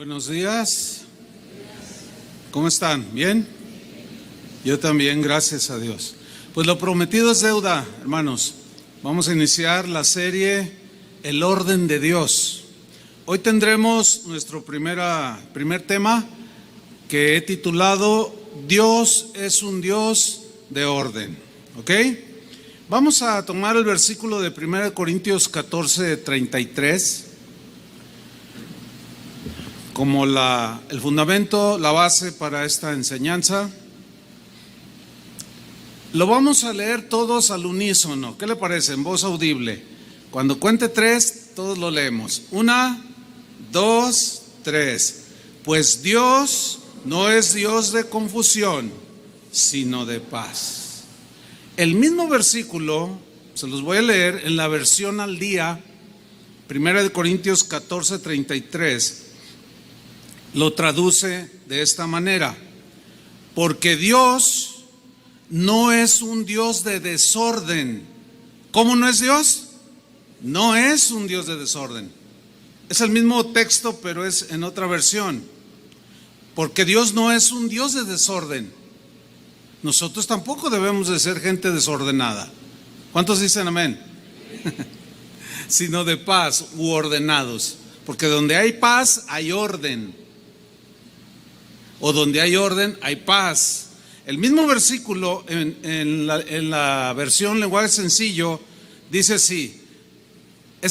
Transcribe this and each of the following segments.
Buenos días. ¿Cómo están? ¿Bien? Yo también, gracias a Dios. Pues lo prometido es deuda, hermanos. Vamos a iniciar la serie El orden de Dios. Hoy tendremos nuestro primer tema que he titulado Dios es un Dios de orden. ¿Ok? Vamos a tomar el versículo de 1 Corintios 14:33 como el fundamento, la base para esta enseñanza. Lo vamos a leer todos al unísono. ¿Qué le parece? En voz audible. Cuando cuente 3, todos lo leemos. 1, 2, 3. Pues Dios no es Dios de confusión, sino de paz. El mismo versículo, se los voy a leer en la versión al día, 1 Corintios 14:33, lo traduce de esta manera: porque Dios no es un Dios de desorden. ¿Cómo no es Dios? No es un Dios de desorden. Es el mismo texto, pero es en otra versión. Porque Dios no es un Dios de desorden. Nosotros tampoco debemos de ser gente desordenada. ¿Cuántos dicen amén? Sino de paz u ordenados. Porque donde hay paz hay orden. O donde hay orden hay paz. El mismo versículo en la versión lenguaje sencillo dice así.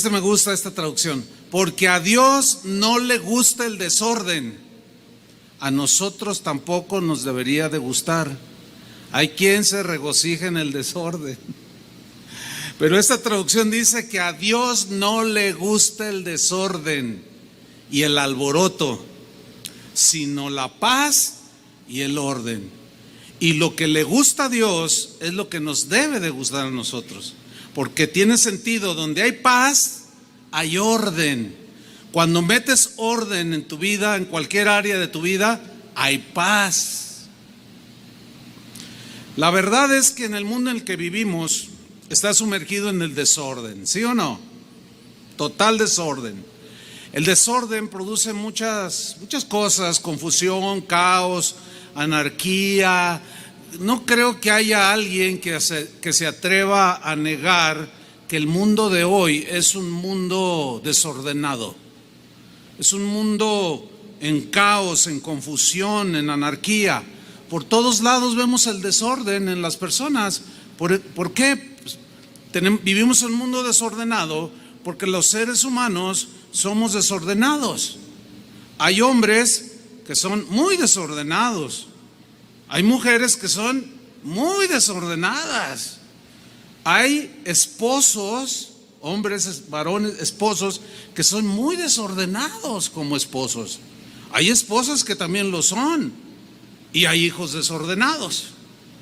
Me gusta esta traducción. Porque a Dios no le gusta el desorden. A nosotros tampoco nos debería de gustar. Hay quien se regocija en el desorden. Pero esta traducción dice que a Dios no le gusta el desorden y el alboroto, sino la paz y el orden. Y lo que le gusta a Dios es lo que nos debe de gustar a nosotros, porque tiene sentido. Donde hay paz, hay orden. Cuando metes orden en tu vida, en cualquier área de tu vida, hay paz. La verdad es que en el mundo en el que vivimos está sumergido en el desorden, ¿sí o no? Total desorden. El desorden produce muchas cosas: confusión, caos, anarquía. No creo que haya alguien que se atreva a negar que el mundo de hoy es un mundo desordenado. Es un mundo en caos, en confusión, en anarquía. Por todos lados vemos el desorden en las personas. ¿Por qué? Vivimos en un mundo desordenado porque los seres humanos somos desordenados. Hay hombres que son muy desordenados. Hay mujeres que son muy desordenadas. Hay esposos, hombres, varones, esposos que son muy desordenados como esposos. Hay esposas que también lo son. Y hay hijos desordenados.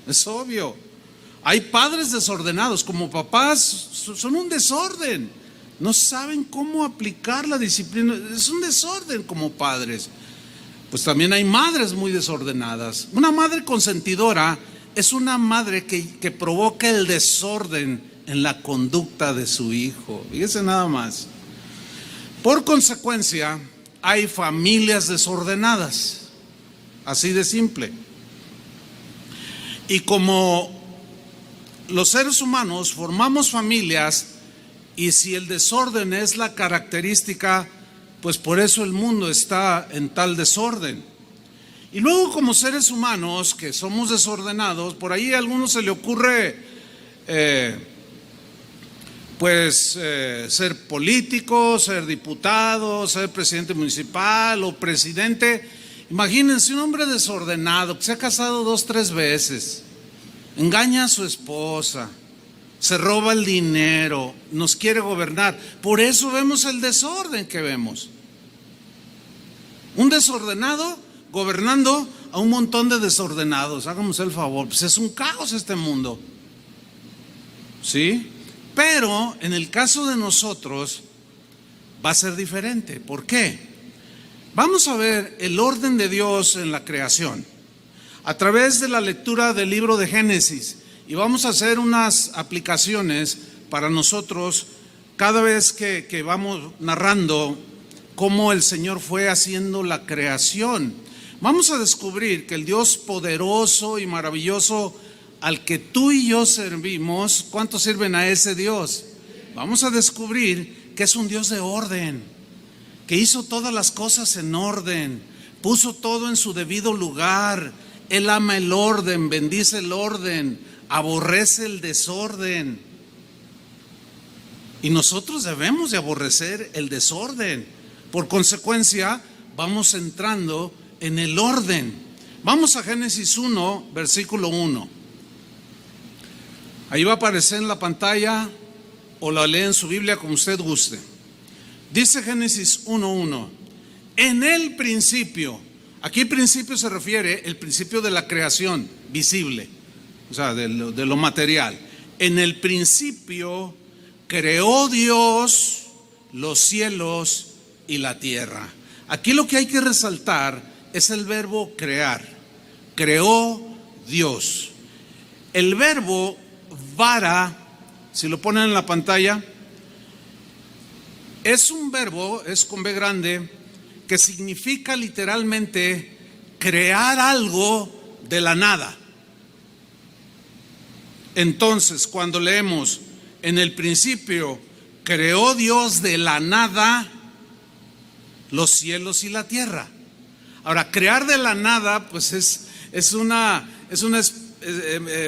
Es obvio. Hay padres desordenados. Como papás son un desorden. No saben cómo aplicar la disciplina. Es un desorden como padres. Pues también hay madres muy desordenadas. Una madre consentidora es una madre que provoca el desorden en la conducta de su hijo. Fíjese nada más. Por consecuencia, hay familias desordenadas. Así de simple. Y como los seres humanos formamos familias, y si el desorden es la característica, pues por eso el mundo está en tal desorden. Y luego, como seres humanos que somos desordenados, por ahí a algunos se le ocurre ser político, ser diputado, ser presidente municipal o presidente. Imagínense un hombre desordenado que se ha casado 2, 3 veces, engaña a su esposa, se roba el dinero, nos quiere gobernar. Por eso vemos el desorden que vemos. Un desordenado gobernando a un montón de desordenados. Háganos el favor, pues es un caos este mundo. ¿Sí? Pero en el caso de nosotros va a ser diferente. ¿Por qué? Vamos a ver el orden de Dios en la creación a través de la lectura del libro de Génesis, y vamos a hacer unas aplicaciones para nosotros cada vez que vamos narrando cómo el Señor fue haciendo la creación. Vamos a descubrir que el Dios poderoso y maravilloso al que tú y yo servimos, ¿cuántos sirven a ese Dios? Vamos a descubrir que es un Dios de orden, que hizo todas las cosas en orden, puso todo en su debido lugar. Él ama el orden, bendice el orden, aborrece el desorden. Y nosotros debemos de aborrecer el desorden. Por consecuencia, vamos entrando en el orden. Vamos a Génesis 1, versículo 1. Ahí va a aparecer en la pantalla o la lee en su Biblia como usted guste. Dice Génesis 1:1. En el principio, aquí el principio se refiere al principio de la creación visible, o sea, de lo material. En el principio creó Dios los cielos y la tierra. Aquí lo que hay que resaltar es el verbo crear. Creó Dios. El verbo vara, si lo ponen en la pantalla, es un verbo, es con B grande, que significa literalmente crear algo de la nada. Entonces, cuando leemos en el principio creó Dios de la nada los cielos y la tierra. Ahora, crear de la nada, pues es una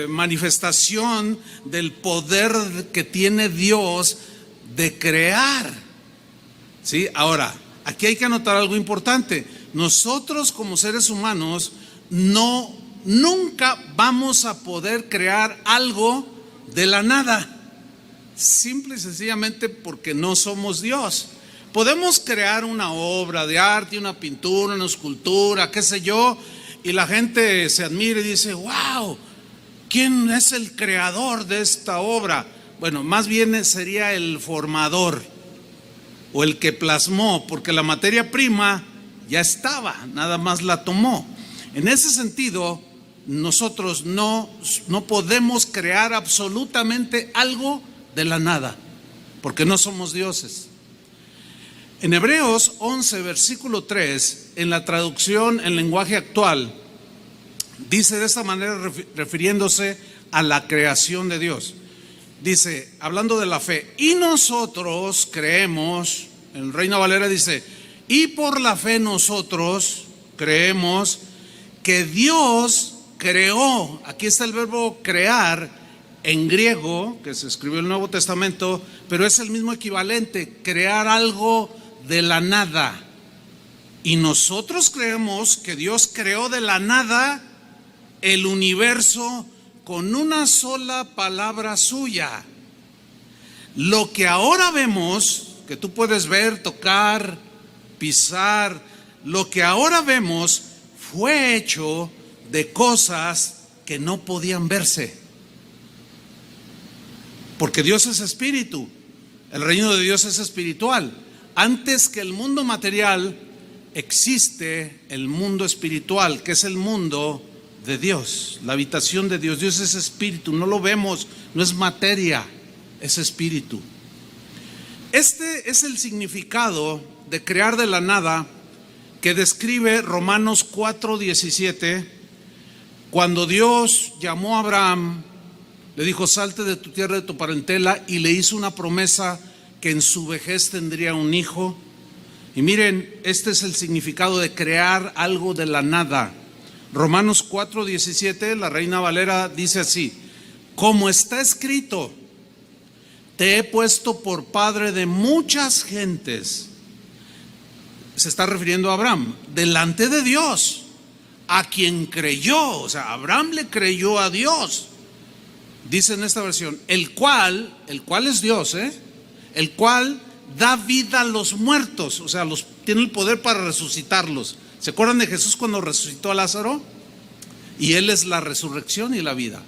manifestación del poder que tiene Dios de crear. ¿Sí? Ahora, aquí hay que anotar algo importante. Nosotros como seres humanos nunca vamos a poder crear algo de la nada, simple y sencillamente porque no somos Dios. Podemos crear una obra de arte, una pintura, una escultura, qué sé yo, y la gente se admira y dice: wow, ¿quién es el creador de esta obra? Bueno, más bien sería el formador o el que plasmó, porque la materia prima ya estaba, nada más la tomó. En ese sentido, nosotros no podemos crear absolutamente algo de la nada, porque no somos dioses. En Hebreos 11, versículo 3, en la traducción en lenguaje actual, dice de esta manera, refiriéndose a la creación de Dios. Dice, hablando de la fe: y nosotros creemos, en Reina Valera dice, y por la fe nosotros creemos que Dios creó. Aquí está el verbo crear en griego, que se escribió en el Nuevo Testamento, pero es el mismo equivalente, crear algo de la nada. Y nosotros creemos que Dios creó de la nada el universo con una sola palabra suya. Lo que ahora vemos, que tú puedes ver, tocar, pisar, lo que ahora vemos fue hecho de cosas que no podían verse. Porque Dios es espíritu, el reino de Dios es espiritual. Antes que el mundo material existe el mundo espiritual, que es el mundo de Dios, la habitación de Dios. Dios es espíritu, no lo vemos, no es materia, es espíritu. Este es el significado de crear de la nada que describe Romanos 4:17, cuando Dios llamó a Abraham, le dijo: salte de tu tierra, de tu parentela, y le hizo una promesa que en su vejez tendría un hijo. Y miren, este es el significado de crear algo de la nada. Romanos 4:17, la Reina Valera dice así: como está escrito, te he puesto por padre de muchas gentes. Se está refiriendo a Abraham, delante de Dios, a quien creyó. O sea, Abraham le creyó a Dios. Dice en esta versión, el cual es Dios, el cual da vida a los muertos. O sea, tiene el poder para resucitarlos. ¿Se acuerdan de Jesús cuando resucitó a Lázaro? Y Él es la resurrección y la vida.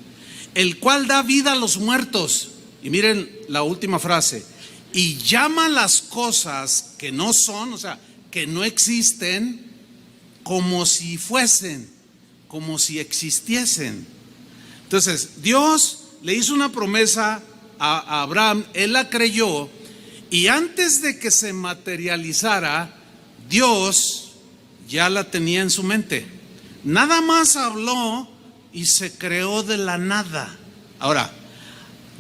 El cual da vida a los muertos. Y miren la última frase: y llama las cosas que no son, o sea, que no existen, como si fuesen, como si existiesen. Entonces, Dios le hizo una promesa a Abraham, él la creyó, y antes de que se materializara, Dios ya la tenía en su mente. Nada más habló y se creó de la nada. Ahora,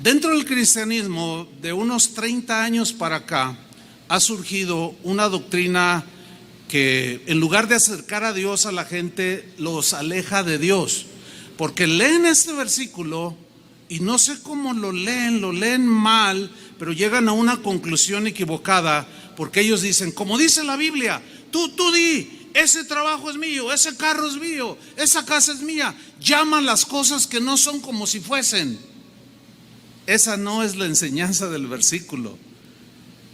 dentro del cristianismo, de unos 30 años para acá, ha surgido una doctrina que en lugar de acercar a Dios a la gente, los aleja de Dios. Porque leen este versículo y no sé cómo lo leen mal, pero llegan a una conclusión equivocada, porque ellos dicen, como dice la Biblia, tú di, ese trabajo es mío, ese carro es mío, esa casa es mía. Llaman las cosas que no son como si fuesen. Esa no es la enseñanza del versículo.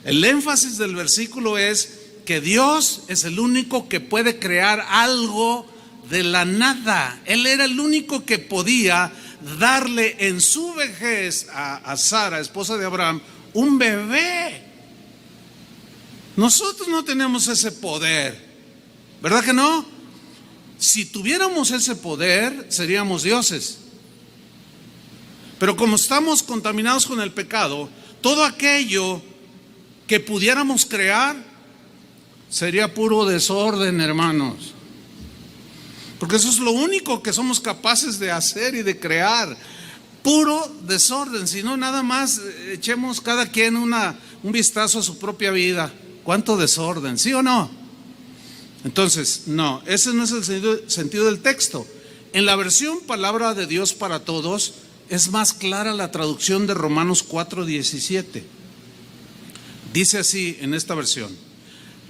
El énfasis del versículo es que Dios es el único que puede crear algo de la nada. Él era el único que podía darle en su vejez a Sara, esposa de Abraham, un bebé. Nosotros no tenemos ese poder, ¿verdad que no? Si tuviéramos ese poder, seríamos dioses. Pero como estamos contaminados con el pecado, todo aquello que pudiéramos crear sería puro desorden, hermanos. Porque eso es lo único que somos capaces de hacer y de crear. Puro desorden. Si no, nada más echemos cada quien un vistazo a su propia vida. ¿Cuánto desorden? ¿Sí o no? Entonces, no, ese no es el sentido del texto. En la versión Palabra de Dios para Todos es más clara la traducción de Romanos 4:17. Dice así en esta versión: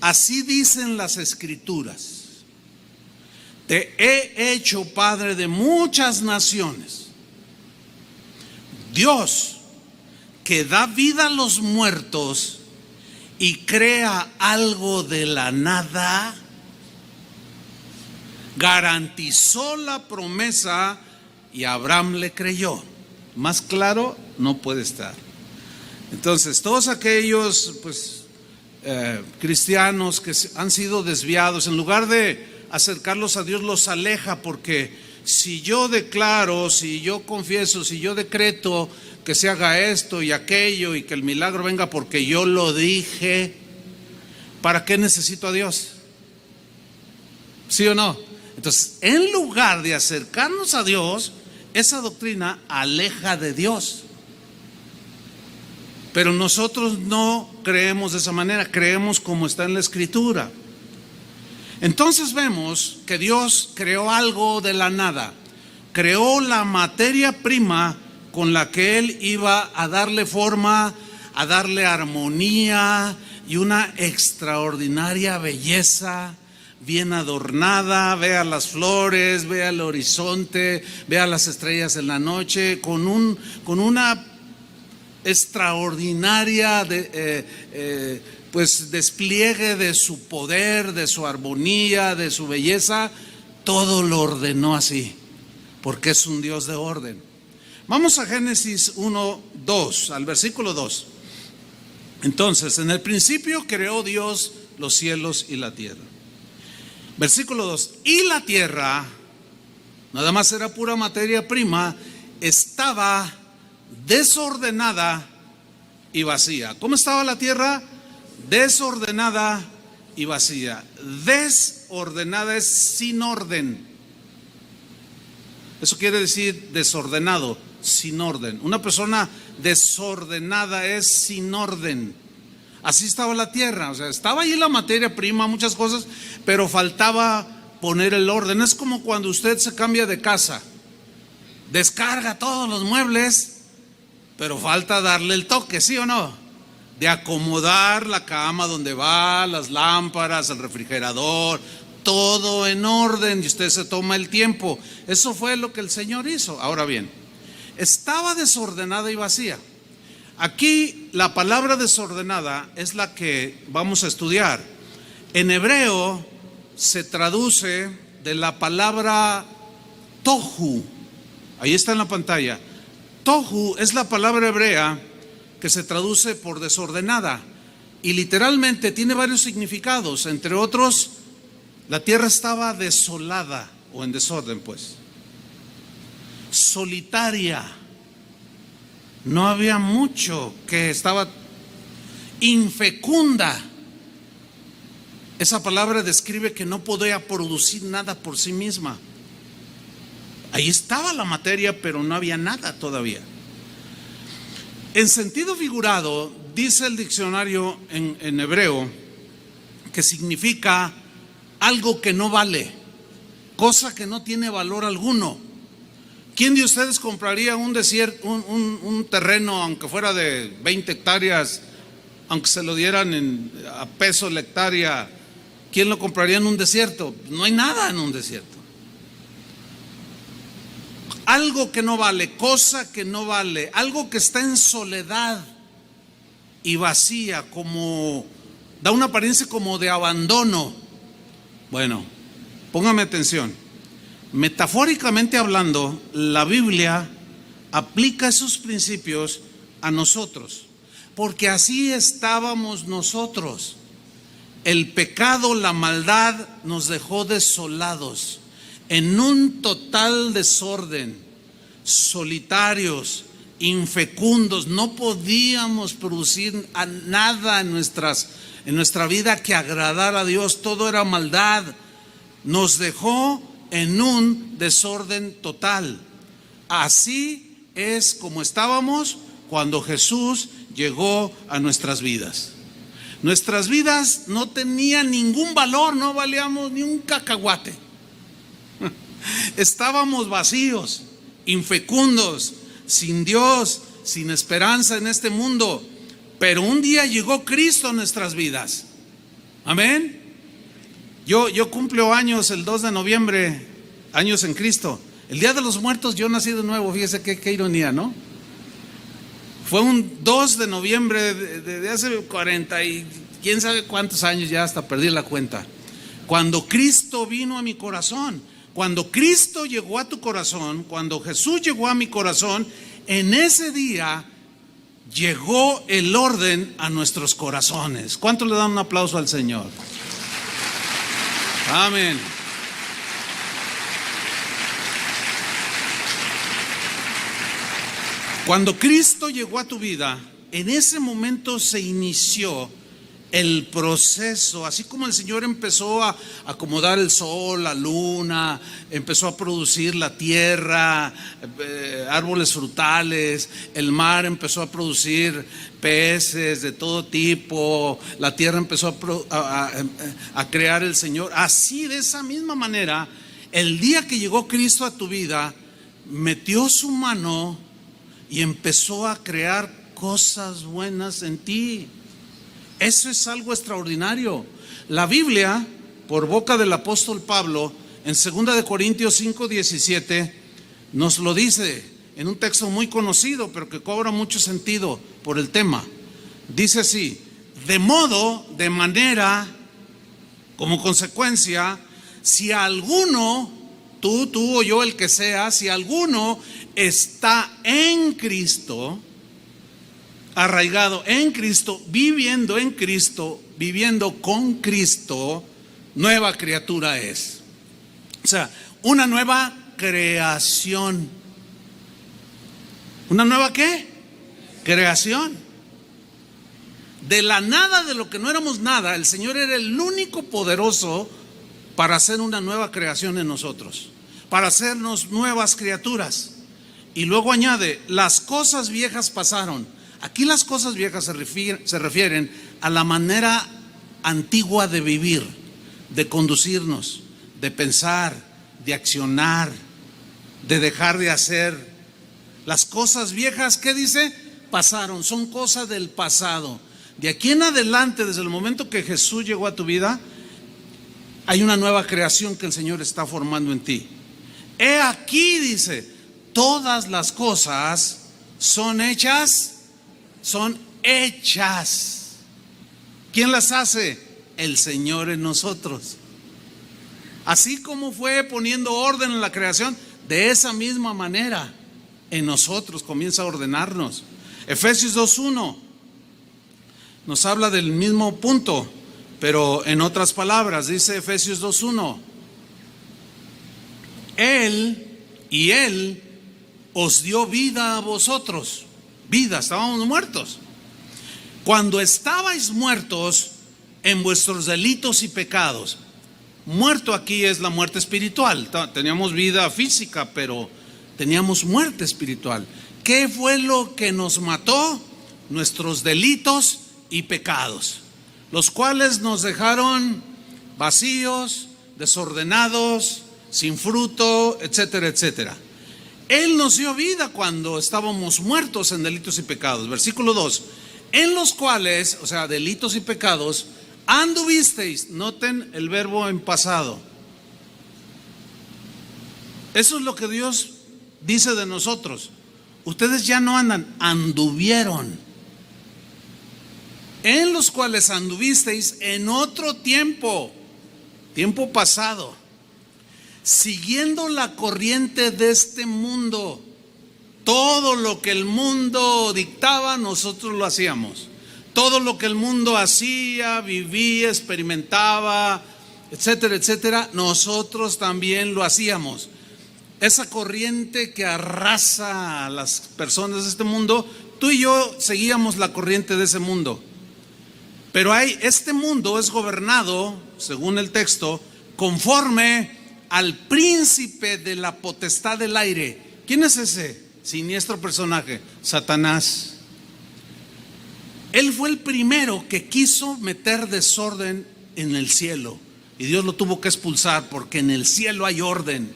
así dicen las Escrituras, te he hecho padre de muchas naciones. Dios, que da vida a los muertos y crea algo de la nada, garantizó la promesa y Abraham le creyó. Más claro no puede estar. Entonces, todos aquellos cristianos que han sido desviados, en lugar de acercarlos a Dios, los aleja, porque si yo declaro, si yo confieso, si yo decreto que se haga esto y aquello y que el milagro venga porque yo lo dije, ¿para qué necesito a Dios? ¿Sí o no? Entonces, en lugar de acercarnos a Dios, esa doctrina aleja de Dios. Pero nosotros no creemos de esa manera, creemos como está en la Escritura. Entonces vemos que Dios creó algo de la nada, creó la materia prima con la que Él iba a darle forma, a darle armonía y una extraordinaria belleza, bien adornada. Vea las flores, vea el horizonte, vea las estrellas en la noche, con una extraordinaria despliegue de su poder, de su armonía, de su belleza. Todo lo ordenó así, porque es un Dios de orden. Vamos a Génesis 1:2, al versículo 2. Entonces, en el principio creó Dios los cielos y la tierra. Versículo 2, y la tierra, nada más era pura materia prima, estaba desordenada y vacía. ¿Cómo estaba la tierra? Desordenada y vacía. Desordenada es sin orden. Eso quiere decir desordenado, sin orden. Una persona desordenada es sin orden. Así estaba la tierra, o sea, estaba ahí la materia prima, muchas cosas, pero faltaba poner el orden. Es como cuando usted se cambia de casa, descarga todos los muebles, pero falta darle el toque, ¿sí o no? De acomodar la cama donde va, las lámparas, el refrigerador, todo en orden, y usted se toma el tiempo. Eso fue lo que el Señor hizo. Ahora bien, estaba desordenada y vacía. Aquí la palabra desordenada es la que vamos a estudiar. En hebreo se traduce de la palabra tohu. Ahí está en la pantalla. Tohu es la palabra hebrea que se traduce por desordenada y literalmente tiene varios significados. Entre otros, la tierra estaba desolada o en desorden, pues. Solitaria. No había mucho, que estaba infecunda. Esa palabra describe que no podía producir nada por sí misma. Ahí estaba la materia, pero no había nada todavía. En sentido figurado, dice el diccionario en hebreo, que significa algo que no vale, cosa que no tiene valor alguno. ¿Quién de ustedes compraría un terreno, aunque fuera de 20 hectáreas, aunque se lo dieran a peso la hectárea? ¿Quién lo compraría en un desierto? No hay nada en un desierto. Algo que no vale, cosa que no vale, algo que está en soledad y vacía, como da una apariencia como de abandono. Bueno, póngame atención. Metafóricamente hablando, la Biblia aplica esos principios a nosotros, porque así estábamos nosotros. El pecado, la maldad nos dejó desolados, en un total desorden, solitarios, infecundos. No podíamos producir nada en nuestra vida que agradara a Dios. Todo era maldad. Nos dejó en un desorden total. Así es como estábamos cuando Jesús llegó a nuestras vidas. Nuestras vidas no tenían ningún valor, no valíamos ni un cacahuate. Estábamos vacíos, infecundos, sin Dios, sin esperanza en este mundo. Pero un día llegó Cristo a nuestras vidas. Amén. Yo cumplo años el 2 de noviembre, años en Cristo. El Día de los Muertos yo nací de nuevo, fíjese qué ironía, ¿no? Fue un 2 de noviembre de hace 40 y quién sabe cuántos años, ya hasta perdí la cuenta. Cuando Cristo vino a mi corazón, cuando Cristo llegó a tu corazón, cuando Jesús llegó a mi corazón, en ese día llegó el orden a nuestros corazones. ¿Cuánto le dan un aplauso al Señor? Amén. Cuando Cristo llegó a tu vida, en ese momento se inició el proceso, así como el Señor empezó a acomodar el sol, la luna, empezó a producir la tierra, árboles frutales, el mar empezó a producir peces de todo tipo, la tierra empezó a crear el Señor. Así, de esa misma manera, el día que llegó Cristo a tu vida, metió su mano y empezó a crear cosas buenas en ti. Eso es algo extraordinario. La Biblia, por boca del apóstol Pablo, en 2 de Corintios 5:17, nos lo dice en un texto muy conocido, pero que cobra mucho sentido por el tema. Dice así: de manera, como consecuencia, si alguno, tú o yo, el que sea, si alguno está en Cristo, arraigado en Cristo, viviendo con Cristo, nueva criatura es. O sea, una nueva creación. ¿Una nueva qué? Creación. De la nada, de lo que no éramos nada, el Señor era el único poderoso para hacer una nueva creación en nosotros, para hacernos nuevas criaturas. Y luego añade: las cosas viejas pasaron. Aquí las cosas viejas se refieren a la manera antigua de vivir, de conducirnos, de pensar, de accionar, de dejar de hacer. Las cosas viejas, ¿qué dice? Pasaron, son cosas del pasado. De aquí en adelante, desde el momento que Jesús llegó a tu vida, hay una nueva creación que el Señor está formando en ti. He aquí, dice, todas las cosas son hechas. ¿Quién las hace? El Señor en nosotros. Así como fue poniendo orden en la creación, de esa misma manera en nosotros comienza a ordenarnos. Efesios 2:1 nos habla del mismo punto, pero en otras palabras. Dice Efesios 2:1: Él os dio vida a vosotros. Vida, estábamos muertos. Cuando estabais muertos en vuestros delitos y pecados. Muerto aquí es la muerte espiritual. Teníamos vida física, pero teníamos muerte espiritual. ¿Qué fue lo que nos mató? Nuestros delitos y pecados, los cuales nos dejaron vacíos, desordenados, sin fruto, etcétera, etcétera. Él nos dio vida cuando estábamos muertos en delitos y pecados. Versículo 2. En los cuales, o sea, delitos y pecados, anduvisteis. Noten el verbo en pasado. Eso es lo que Dios dice de nosotros. Ustedes ya no andan, anduvieron. En los cuales anduvisteis en otro tiempo, tiempo pasado, siguiendo la corriente de este mundo. Todo lo que el mundo dictaba, nosotros lo hacíamos. Todo lo que el mundo hacía, vivía, experimentaba, etcétera, etcétera, nosotros también lo hacíamos. Esa corriente que arrasa a las personas de este mundo, tú y yo seguíamos la corriente de ese mundo. Pero este mundo es gobernado, según el texto, conforme al príncipe de la potestad del aire. ¿Quién es ese siniestro personaje? Satanás. Él fue el primero que quiso meter desorden en el cielo, y Dios lo tuvo que expulsar, porque en el cielo hay orden,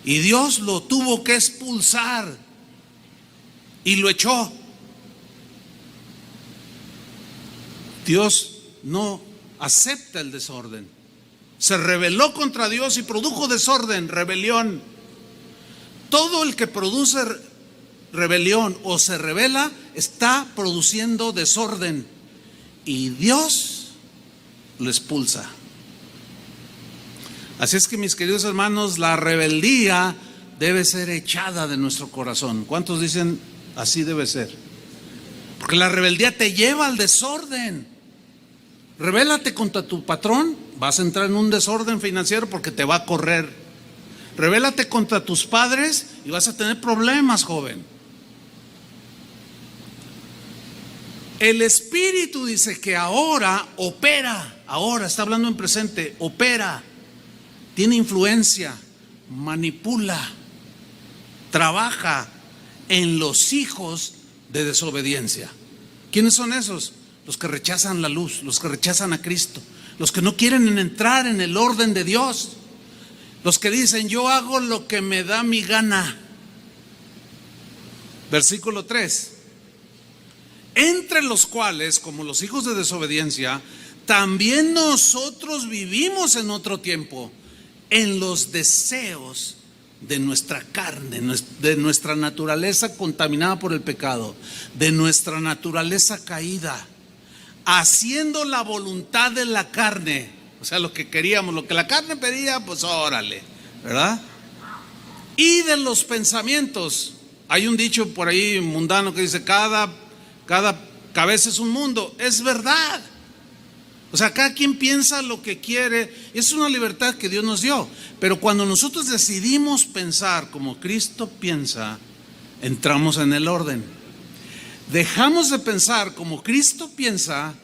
y Dios lo tuvo que expulsar y lo echó. Dios no acepta el desorden. Se rebeló contra Dios y produjo desorden, rebelión. Todo el que produce rebelión o se rebela está produciendo desorden, y Dios lo expulsa. Así es que, mis queridos hermanos, la rebeldía debe ser echada de nuestro corazón. ¿Cuántos dicen así debe ser? Porque la rebeldía te lleva al desorden. Rebélate contra tu patrón, vas a entrar en un desorden financiero porque te va a correr. Rebélate contra tus padres y vas a tener problemas, joven. El Espíritu dice que ahora opera, ahora está hablando en presente, opera, tiene influencia, manipula, trabaja en los hijos de desobediencia. ¿Quiénes son esos? Los que rechazan la luz, los que rechazan a Cristo, los que no quieren entrar en el orden de Dios, los que dicen: yo hago lo que me da mi gana. Versículo 3. Entre los cuales, como los hijos de desobediencia, también nosotros vivimos en otro tiempo, en los deseos de nuestra carne, de nuestra naturaleza contaminada por el pecado, de nuestra naturaleza caída, haciendo la voluntad de la carne. O sea, lo que queríamos, lo que la carne pedía, pues órale, ¿verdad? Y de los pensamientos. Hay un dicho por ahí mundano que dice: cada cabeza es un mundo. Es verdad. O sea, cada quien piensa lo que quiere. Es una libertad que Dios nos dio. Pero cuando nosotros decidimos pensar como Cristo piensa, entramos en el orden. Dejamos de pensar como Cristo piensa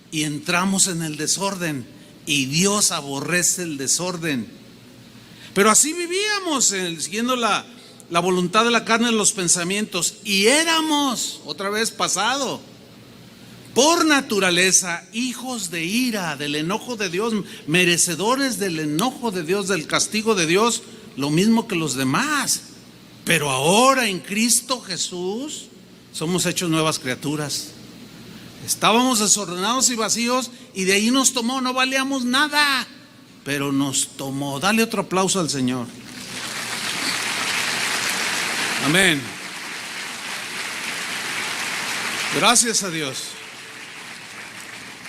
y entramos en el desorden. Y Dios aborrece el desorden. Pero así vivíamos, siguiendo la voluntad de la carne, de los pensamientos. Y éramos, otra vez pasado, por naturaleza, hijos de ira, del enojo de Dios, merecedores del enojo de Dios, del castigo de Dios, lo mismo que los demás. Pero ahora en Cristo Jesús somos hechos nuevas criaturas. Estábamos desordenados y vacíos, y de ahí nos tomó. No valíamos nada, pero nos tomó. Dale otro aplauso al Señor. Amén. Gracias a Dios.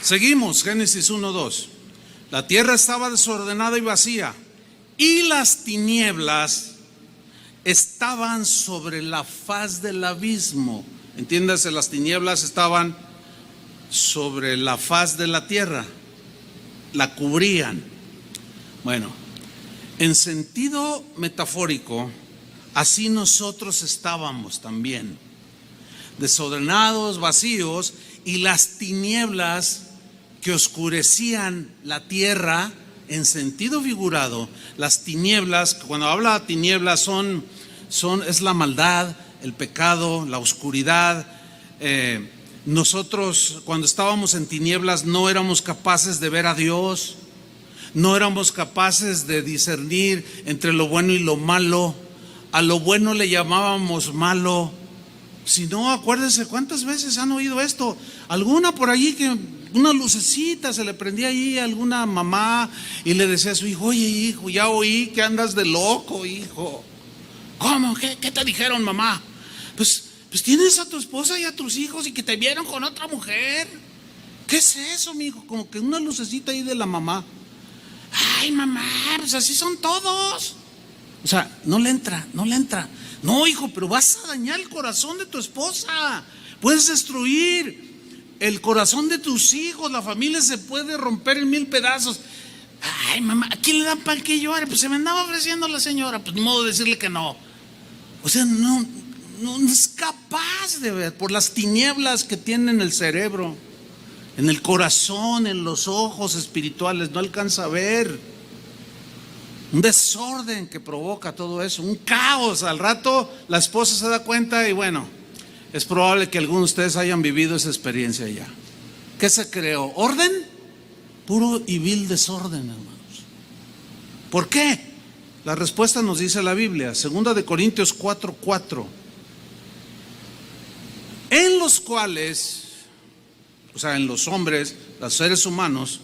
Seguimos, Génesis 1:2. La tierra estaba desordenada y vacía, y las tinieblas estaban sobre la faz del abismo. Entiéndase, las tinieblas estaban sobre la faz de la tierra, la cubrían. Bueno, en sentido metafórico, así nosotros estábamos también, desordenados, vacíos, y las tinieblas que oscurecían la tierra en sentido figurado. Las tinieblas, cuando habla de tinieblas, es la maldad, el pecado, la oscuridad. Nosotros cuando estábamos en tinieblas no éramos capaces de ver a Dios, no éramos capaces de discernir entre lo bueno y lo malo. A lo bueno le llamábamos malo. Si no, acuérdense cuántas veces han oído esto. Alguna por allí que una lucecita se le prendía allí a alguna mamá y le decía a su hijo: oye, hijo, ya oí que andas de loco, hijo. ¿Cómo? ¿Qué te dijeron, mamá? Pues tienes a tu esposa y a tus hijos y que te vieron con otra mujer. ¿Qué es eso, mi hijo? Como que una lucecita ahí de la mamá. Ay, mamá, pues así son todos. O sea, no le entra. No, hijo, pero vas a dañar el corazón de tu esposa. Puedes destruir el corazón de tus hijos. La familia se puede romper en 1000 pedazos. Ay, mamá, ¿a quién le dan pan que llore? Pues se me andaba ofreciendo la señora. Pues ni modo de decirle que no. O sea, no es capaz de ver por las tinieblas que tiene en el cerebro, en el corazón, en los ojos espirituales. No alcanza a ver. Un desorden que provoca todo eso, un caos. Al rato la esposa se da cuenta y bueno, es probable que algunos de ustedes hayan vivido esa experiencia ya. ¿Qué se creó? ¿Orden? Puro y vil desorden, hermanos. ¿Por qué? La respuesta nos dice la Biblia, 2 Corintios 4:4. En los cuales, o sea, en los hombres, los seres humanos,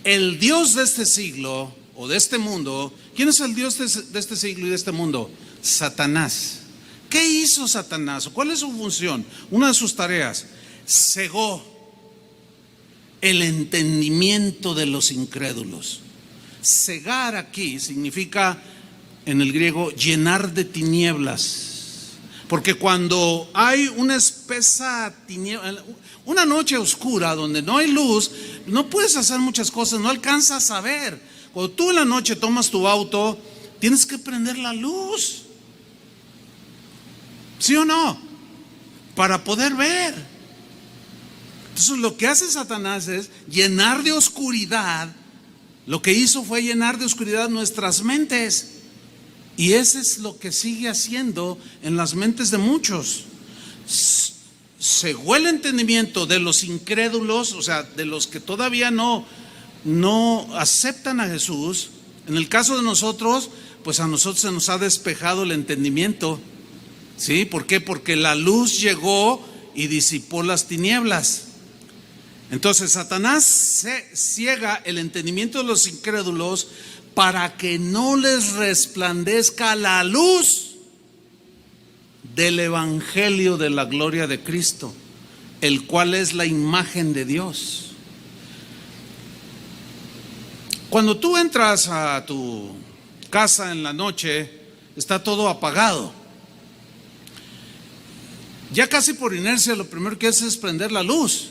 el Dios de este siglo o de este mundo. ¿Quién es el Dios de este siglo y de este mundo? Satanás. ¿Qué hizo Satanás? ¿Cuál es su función? Una de sus tareas: cegó el entendimiento de los incrédulos. Cegar aquí significa en el griego llenar de tinieblas. Porque cuando hay una espesa tiniebla, una noche oscura donde no hay luz, no puedes hacer muchas cosas, no alcanzas a ver. Cuando tú en la noche tomas tu auto, tienes que prender la luz. ¿Sí o no? Para poder ver. Entonces lo que hace Satanás es llenar de oscuridad. Lo que hizo fue llenar de oscuridad nuestras mentes. Y eso es lo que sigue haciendo en las mentes de muchos. Cegó el entendimiento de los incrédulos, o sea, de los que todavía no aceptan a Jesús. En el caso de nosotros, pues a nosotros se nos ha despejado el entendimiento. ¿Sí? ¿Por qué? Porque la luz llegó y disipó las tinieblas. Entonces Satanás ciega el entendimiento de los incrédulos para que no les resplandezca la luz del evangelio de la gloria de Cristo, el cual es la imagen de Dios. Cuando tú entras a tu casa en la noche, está todo apagado. Ya casi por inercia lo primero que haces es prender la luz,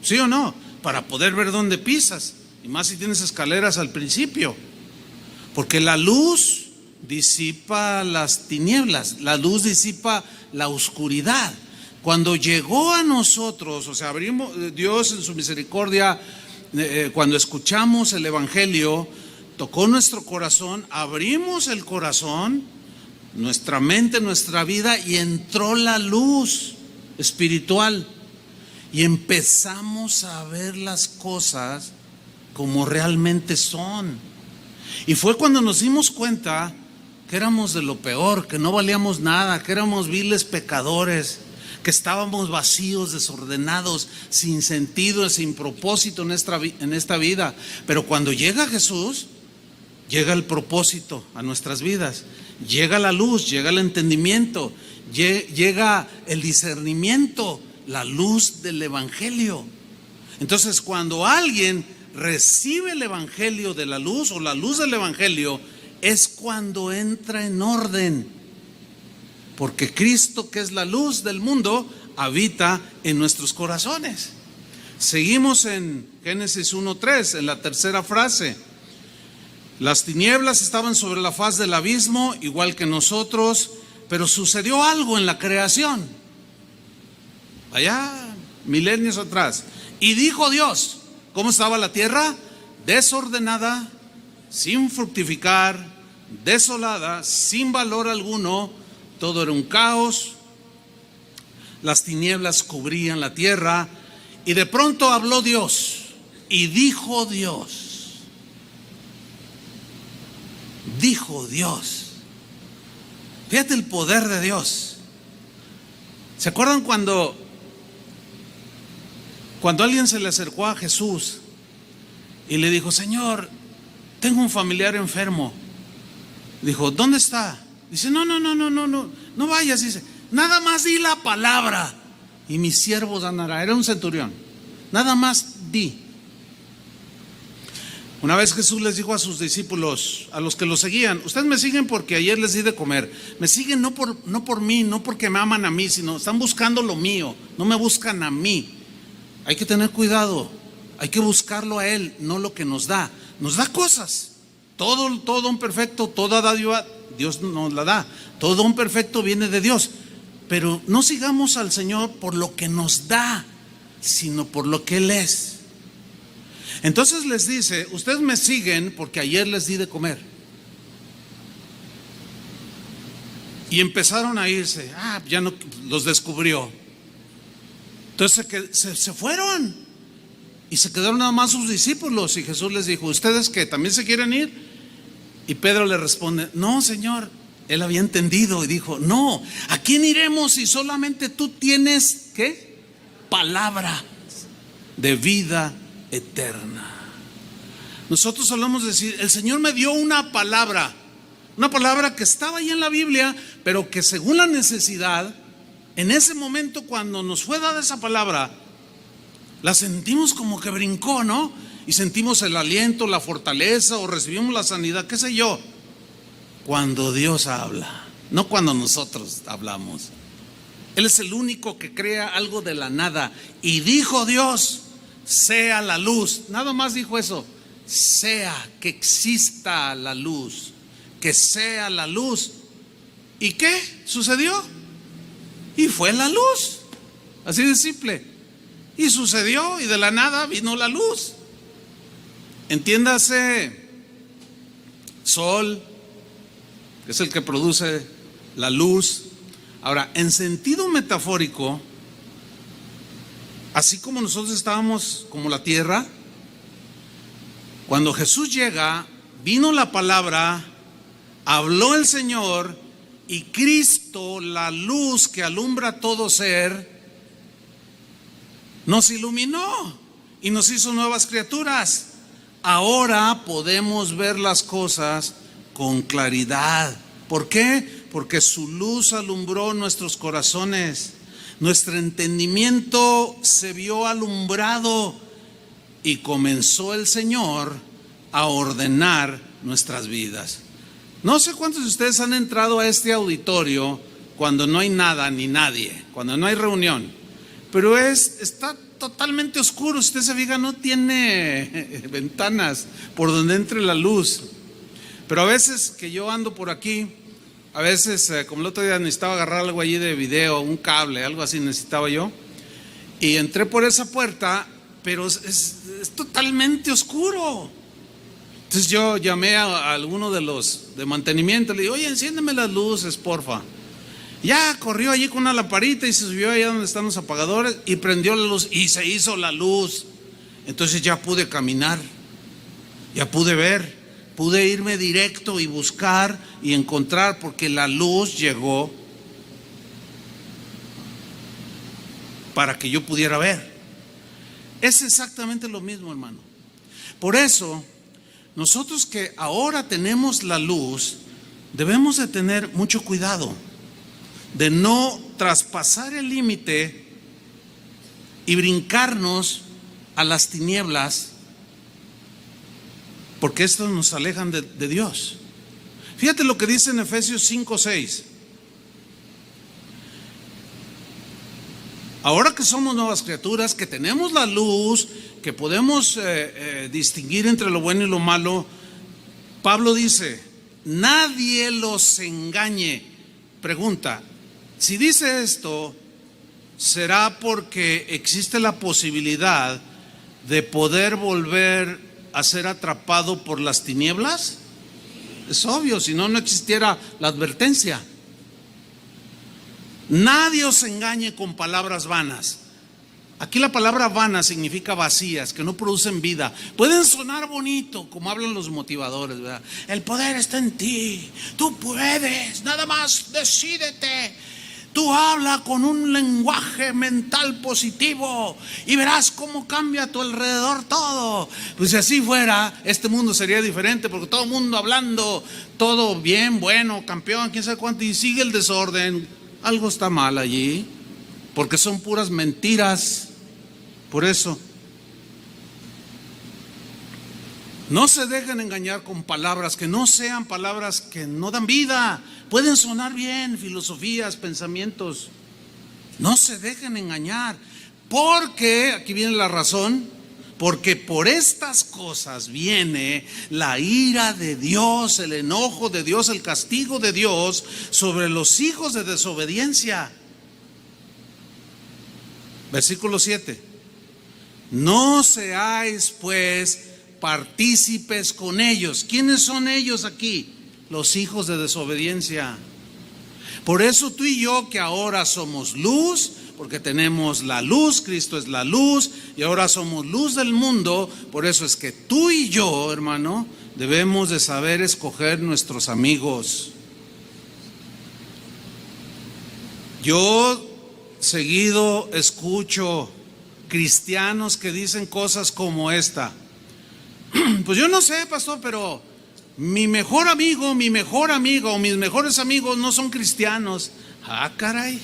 ¿sí o no? Para poder ver dónde pisas, y más si tienes escaleras al principio. Porque la luz disipa las tinieblas, la luz disipa la oscuridad. Cuando llegó a nosotros, o sea, abrimos, Dios en su misericordia, cuando escuchamos el evangelio, tocó nuestro corazón, abrimos el corazón, nuestra mente, nuestra vida, y entró la luz espiritual y empezamos a ver las cosas como realmente son. Y fue cuando nos dimos cuenta que éramos de lo peor, que no valíamos nada, que éramos viles pecadores, que estábamos vacíos, desordenados, sin sentido, sin propósito en esta vida. Pero cuando llega Jesús, llega el propósito a nuestras vidas, llega la luz, llega el entendimiento, llega el discernimiento, la luz del evangelio. Entonces, cuando alguien recibe el evangelio de la luz o la luz del evangelio, es cuando entra en orden. Porque Cristo, que es la luz del mundo, habita en nuestros corazones. Seguimos en Génesis 1:3, en la tercera frase. Las tinieblas estaban sobre la faz del abismo, igual que nosotros, pero sucedió algo en la creación, allá milenios atrás. Y dijo Dios, ¿Cómo estaba la tierra? Desordenada, sin fructificar, desolada, sin valor alguno. Todo era un caos. Las tinieblas cubrían la tierra. Y de pronto habló Dios y dijo Dios. Dijo Dios. Fíjate el poder de Dios. ¿Se acuerdan cuando alguien se le acercó a Jesús y le dijo: Señor, tengo un familiar enfermo? Dijo: ¿dónde está? Dice: no vayas. Dice: nada más di la palabra y mi siervo sanará. Era un centurión. Nada más di. Una vez Jesús les dijo a sus discípulos, a los que lo seguían: ustedes me siguen porque ayer les di de comer. Me siguen no por mí, no porque me aman a mí, sino están buscando lo mío, no me buscan a mí. Hay que tener cuidado, hay que buscarlo a Él, no lo que nos da. Nos da cosas, todo don perfecto, toda dádiva, Dios nos la da. Todo don perfecto viene de Dios. Pero no sigamos al Señor por lo que nos da, sino por lo que Él es. Entonces les dice: ustedes me siguen porque ayer les di de comer. Y empezaron a irse. Ya no los descubrió. Entonces se fueron y se quedaron nada más sus discípulos. Y Jesús les dijo: ¿ustedes qué? ¿También se quieren ir? Y Pedro le responde: no, Señor. Él había entendido y dijo: no, ¿a quién iremos si solamente tú tienes ¿qué? Palabra de vida eterna. Nosotros solemos decir: el Señor me dio una palabra que estaba ahí en la Biblia, pero que según la necesidad, en ese momento cuando nos fue dada esa palabra, la sentimos como que brincó, ¿no? Y sentimos el aliento, la fortaleza, o recibimos la sanidad, qué sé yo. Cuando Dios habla, no cuando nosotros hablamos. Él es el único que crea algo de la nada. Y dijo Dios: sea la luz. Nada más dijo eso: sea, que exista la luz, que sea la luz. ¿Y qué sucedió? Y fue la luz, así de simple. Y sucedió, y de la nada vino la luz. Entiéndase, sol, que es el que produce la luz. Ahora, en sentido metafórico, así como nosotros estábamos como la tierra, cuando Jesús llega, vino la palabra, habló el Señor, y Cristo, la luz que alumbra todo ser, nos iluminó y nos hizo nuevas criaturas. Ahora podemos ver las cosas con claridad. ¿Por qué? Porque su luz alumbró nuestros corazones. Nuestro entendimiento se vio alumbrado y comenzó el Señor a ordenar nuestras vidas. No sé cuántos de ustedes han entrado a este auditorio cuando no hay nada ni nadie, cuando no hay reunión, pero está totalmente oscuro. Usted se fija, no tiene ventanas por donde entre la luz. Pero a veces que yo ando por aquí, a veces como el otro día necesitaba agarrar algo allí de video, un cable, algo así necesitaba yo, y entré por esa puerta, pero es totalmente oscuro. Entonces yo llamé a alguno de los de mantenimiento, le dije: oye, enciéndeme las luces, porfa. Ya corrió allí con una lamparita y se subió allá donde están los apagadores y prendió la luz y se hizo la luz. Entonces ya pude caminar, ya pude ver, pude irme directo y buscar y encontrar, porque la luz llegó para que yo pudiera ver. Es exactamente lo mismo, hermano. Por eso, nosotros que ahora tenemos la luz, debemos de tener mucho cuidado de no traspasar el límite y brincarnos a las tinieblas, porque estos nos alejan de Dios. Fíjate lo que dice en Efesios 5:6. Ahora que somos nuevas criaturas, que tenemos la luz, que podemos distinguir entre lo bueno y lo malo, Pablo dice: nadie los engañe. Pregunta: si dice esto, ¿será porque existe la posibilidad de poder volver a ser atrapado por las tinieblas? Es obvio, si no, no existiera la advertencia. Nadie os engañe con palabras vanas. Aquí la palabra vana significa vacías, que no producen vida. Pueden sonar bonito, como hablan los motivadores, ¿verdad? El poder está en ti, tú puedes, nada más decídete. Tú habla con un lenguaje mental positivo y verás cómo cambia a tu alrededor todo. Pues si así fuera, este mundo sería diferente, porque todo el mundo hablando, todo bien, bueno, campeón, quién sabe cuánto, y sigue el desorden. Algo está mal allí, porque son puras mentiras. Por eso, no se dejen engañar con palabras que no sean palabras que no dan vida. Pueden sonar bien, filosofías, pensamientos. No se dejen engañar, porque, aquí viene la razón, porque por estas cosas viene la ira de Dios, el enojo de Dios, el castigo de Dios sobre los hijos de desobediencia. Versículo 7. No seáis pues partícipes con ellos. ¿Quiénes son ellos aquí? Los hijos de desobediencia. Por eso tú y yo, que ahora somos luz, porque tenemos la luz, Cristo es la luz, y ahora somos luz del mundo. Por eso es que tú y yo, hermano, debemos de saber escoger nuestros amigos. Yo seguido escucho cristianos que dicen cosas como esta: pues yo no sé, pastor, pero mi mejor amigo o mis mejores amigos no son cristianos. Ah, caray,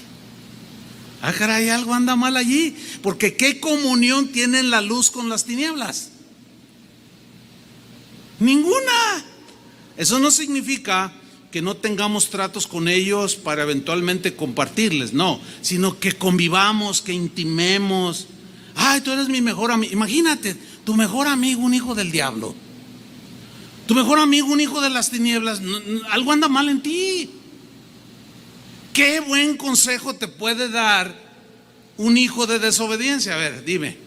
algo anda mal allí, porque ¿qué comunión tienen la luz con las tinieblas? Ninguna. Eso no significa que no tengamos tratos con ellos para eventualmente compartirles, no, sino que convivamos, que intimemos. Ay, tú eres mi mejor amigo. Imagínate, tu mejor amigo, un hijo del diablo. Tu mejor amigo, un hijo de las tinieblas. Algo anda mal en ti. ¿Qué buen consejo te puede dar un hijo de desobediencia? A ver, dime.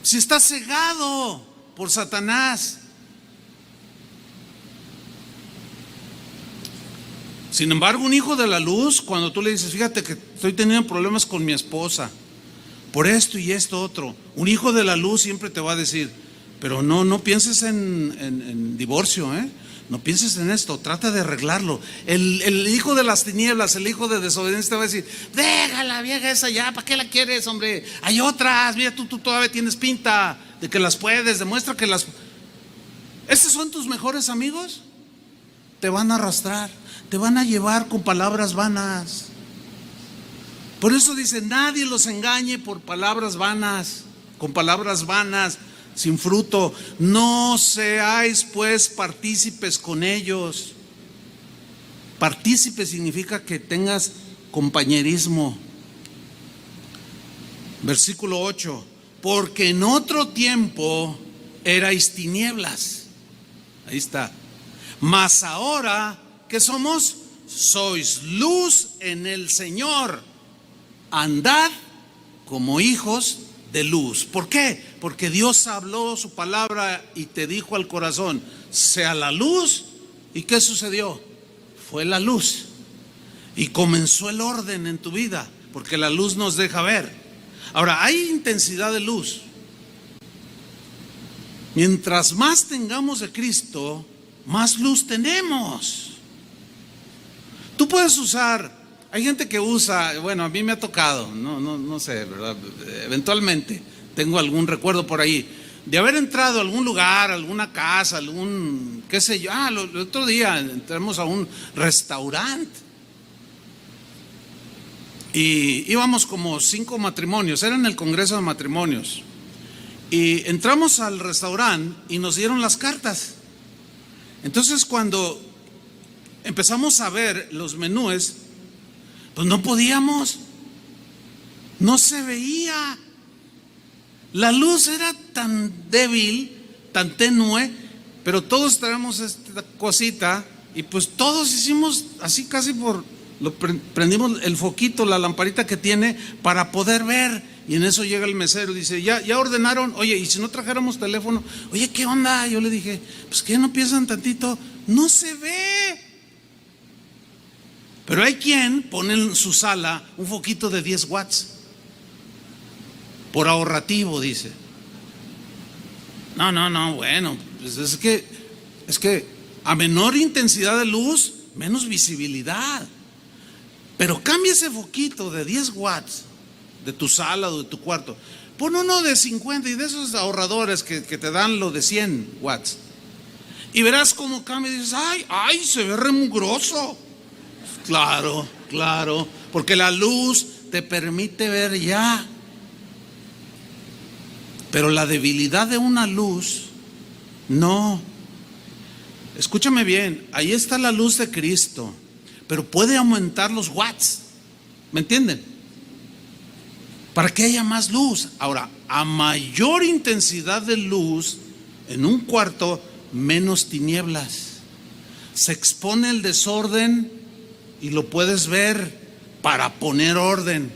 Si estás cegado por Satanás. Sin embargo, un hijo de la luz, cuando tú le dices: fíjate que estoy teniendo problemas con mi esposa por esto y esto otro, un hijo de la luz siempre te va a decir: pero no pienses en divorcio, no pienses en esto, trata de arreglarlo. El hijo de las tinieblas, el hijo de desobediencia te va a decir: déjala, vieja esa ya, ¿para qué la quieres, hombre? Hay otras, mira, tú todavía tienes pinta de que las puedes, demuestra que las... ¿Estos son tus mejores amigos? Te van a arrastrar, te van a llevar con palabras vanas. Por eso dice: nadie los engañe por palabras vanas, con palabras vanas, sin fruto. No seáis pues partícipes con ellos. Partícipe significa que tengas compañerismo. Versículo 8. Porque en otro tiempo erais tinieblas. Ahí está. Mas ahora, ¿qué somos? Sois luz en el Señor. Andad como hijos de luz. ¿Por qué? Porque Dios habló su palabra y te dijo al corazón: sea la luz. ¿Y qué sucedió? Fue la luz. Y comenzó el orden en tu vida, porque la luz nos deja ver. Ahora, hay intensidad de luz. Mientras más tengamos de Cristo, más luz tenemos. Tú puedes usar, hay gente que usa, bueno, a mí me ha tocado, no sé, ¿verdad? Eventualmente tengo algún recuerdo por ahí de haber entrado a algún lugar, alguna casa, algún, qué sé yo. El otro día entramos a un restaurante y íbamos como 5 matrimonios, era en el Congreso de Matrimonios, y entramos al restaurante y nos dieron las cartas. Entonces, cuando empezamos a ver los menúes, pues no podíamos, no se veía. La luz era tan débil, tan tenue, pero todos traemos esta cosita y pues todos hicimos así, casi prendimos el foquito, la lamparita que tiene para poder ver Y en eso llega el mesero y dice, ¿ya ordenaron? Oye, ¿y si no trajéramos teléfono? Oye, ¿qué onda? Yo le dije, pues que no piensan tantito, no se ve. Pero hay quien pone en su sala un foquito de 10 watts. Por ahorrativo, dice. No, bueno, pues es que a menor intensidad de luz, menos visibilidad. Pero cambia ese foquito de 10 watts de tu sala o de tu cuarto. Pon uno de 50 y de esos ahorradores que te dan lo de 100 watts. Y verás cómo cambia y dices, ay, se ve remugroso. Claro, porque la luz te permite ver ya. Pero la debilidad de una luz, no. Escúchame bien, ahí está la luz de Cristo, pero puede aumentar los watts, ¿me entienden? Para que haya más luz. Ahora, a mayor intensidad de luz en un cuarto, menos tinieblas. Se expone el desorden y lo puedes ver para poner orden.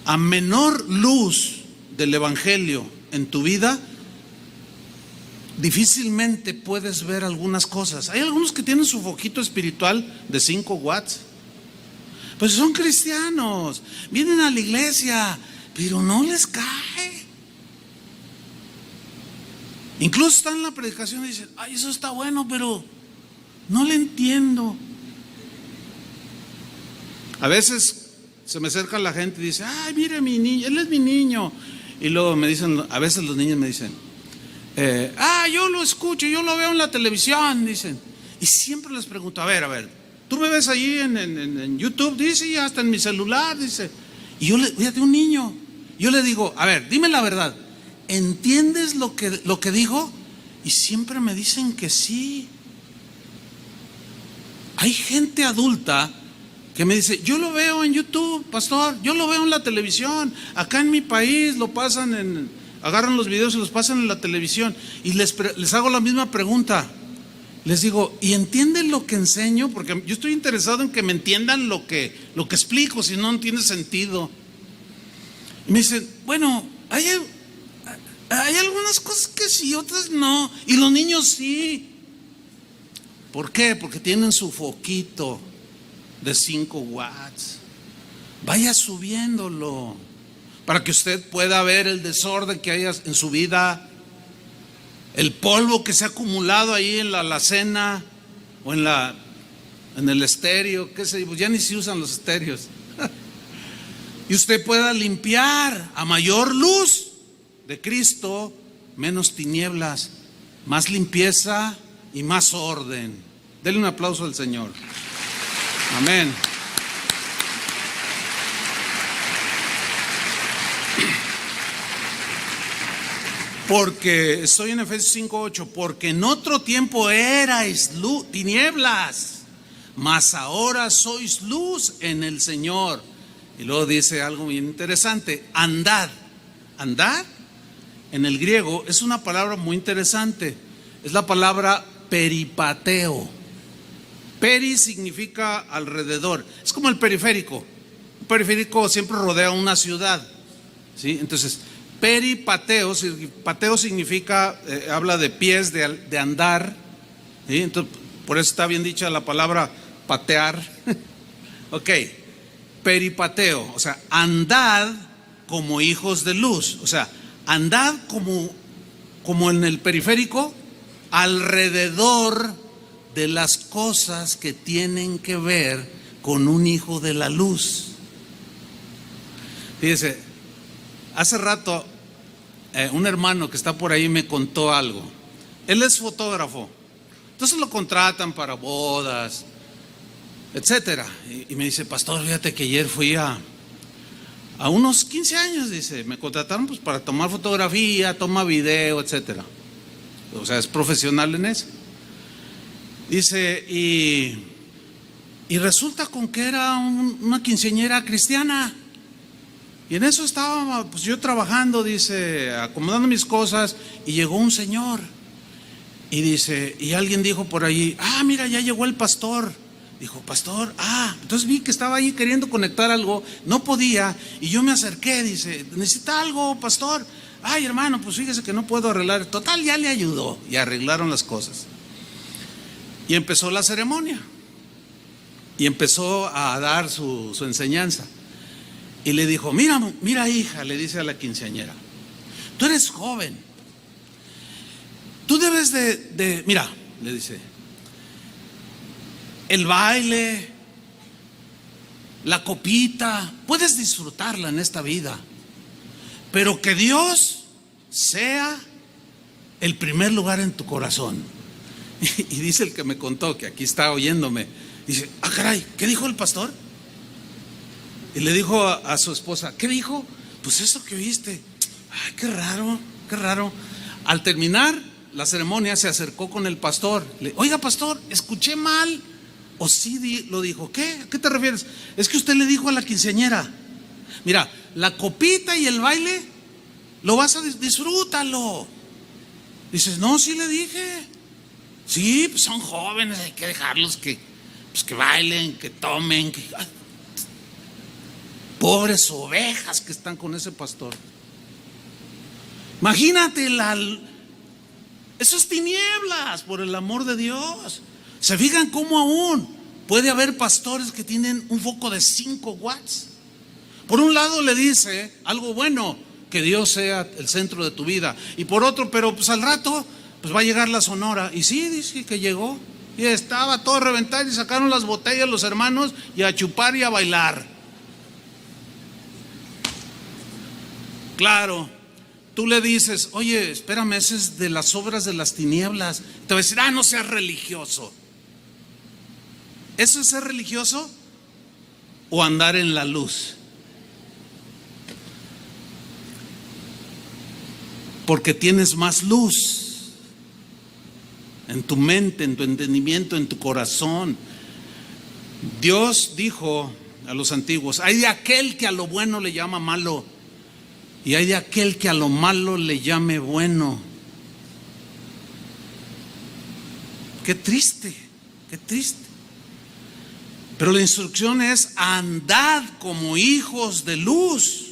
A menor luz del evangelio en tu vida, difícilmente puedes ver algunas cosas. Hay algunos que tienen su foquito espiritual de 5 watts, pues son cristianos, vienen a la iglesia, pero no les cae. Incluso están en la predicación y dicen, eso está bueno, pero no le entiendo. A veces se me acerca la gente y dice, mire mi niño, él es mi niño. Y luego me dicen, a veces los niños me dicen, yo lo escucho, yo lo veo en la televisión, dicen. Y siempre les pregunto, a ver, ¿tú me ves ahí en YouTube? Dice, y hasta en mi celular, dice. Y fíjate, un niño, yo le digo, a ver, dime la verdad, ¿entiendes lo que dijo? Y siempre me dicen que sí. Hay gente adulta que me dice, yo lo veo en YouTube, pastor, yo lo veo en la televisión, acá en mi país lo pasan agarran los videos y los pasan en la televisión. Y les hago la misma pregunta, les digo, ¿y entienden lo que enseño? Porque yo estoy interesado en que me entiendan lo que explico, si no tiene sentido. Y me dicen, bueno, hay algunas cosas que sí, otras no, y los niños sí. ¿Por qué? Porque tienen su foquito de 5 watts. Vaya subiéndolo para que usted pueda ver el desorden que hay en su vida, el polvo que se ha acumulado ahí en la alacena o en el estéreo, qué sé yo, pues ya ni se usan los estéreos. Y usted pueda limpiar a mayor luz de Cristo, menos tinieblas, más limpieza y más orden. Denle un aplauso al Señor. Amén. Porque estoy en Efesios 5:8, porque en otro tiempo erais tinieblas, mas ahora sois luz en el Señor. Y luego dice algo bien interesante, andad. Andad en el griego es una palabra muy interesante, es la palabra peripateo. Peri significa alrededor, es como el periférico. Un periférico siempre rodea una ciudad, ¿sí? Entonces, peripateo significa, habla de pies, de andar, ¿sí? Entonces, por eso está bien dicha la palabra patear. Ok, peripateo, o sea, andad como hijos de luz, o sea, andad como en el periférico, alrededor de las cosas que tienen que ver con un hijo de la luz. Fíjese, hace rato un hermano que está por ahí me contó algo. Él es fotógrafo, entonces lo contratan para bodas, etcétera. Y me dice, pastor, fíjate que ayer fui a unos 15 años, dice, me contrataron pues para tomar fotografía, toma video, etcétera. O sea, es profesional en eso. Dice, y resulta con que era una quinceañera cristiana. Y en eso estaba pues yo trabajando, dice, acomodando mis cosas, y llegó un señor. Y dice, y alguien dijo por allí, mira, ya llegó el pastor. Dijo, pastor, entonces vi que estaba ahí queriendo conectar algo, no podía, y yo me acerqué, dice, ¿necesita algo, pastor? Ay, hermano, pues fíjese que no puedo arreglar. Total, ya le ayudó y arreglaron las cosas. Y empezó la ceremonia. Y empezó a dar su enseñanza. Y le dijo, mira hija, le dice a la quinceañera, tú eres joven. Tú debes mira, le dice, el baile, la copita, puedes disfrutarla en esta vida, pero que Dios sea el primer lugar en tu corazón. Y dice el que me contó, que aquí está oyéndome, dice, caray, ¿qué dijo el pastor? Y le dijo a su esposa, ¿qué dijo? Pues eso que oíste. Ay, qué raro, qué raro. Al terminar la ceremonia se acercó con el pastor. Oiga, pastor, escuché mal. O sí lo dijo. ¿Qué? ¿A qué te refieres? Es que usted le dijo a la quinceañera, mira, la copita y el baile lo vas a disfrútalo. Dices, no, sí le dije. Sí, pues son jóvenes, hay que dejarlos que bailen, que tomen. Pobres ovejas que están con ese pastor. Imagínate esas tinieblas, por el amor de Dios. ¿Se fijan cómo aún puede haber pastores que tienen un foco de 5 watts? Por un lado le dice algo bueno, que Dios sea el centro de tu vida, y por otro, pero pues al rato pues va a llegar la sonora. Y sí, dice que llegó y estaba todo reventado, y sacaron las botellas los hermanos y a chupar y a bailar. Claro, tú le dices, oye, espérame, ese es de las obras de las tinieblas. Te va a decir, no seas religioso. ¿Eso es ser religioso o andar en la luz? Porque tienes más luz en tu mente, en tu entendimiento, en tu corazón. Dios dijo a los antiguos, hay de aquel que a lo bueno le llama malo, y hay de aquel que a lo malo le llame bueno. Qué triste, qué triste. Pero la instrucción es, andad como hijos de luz.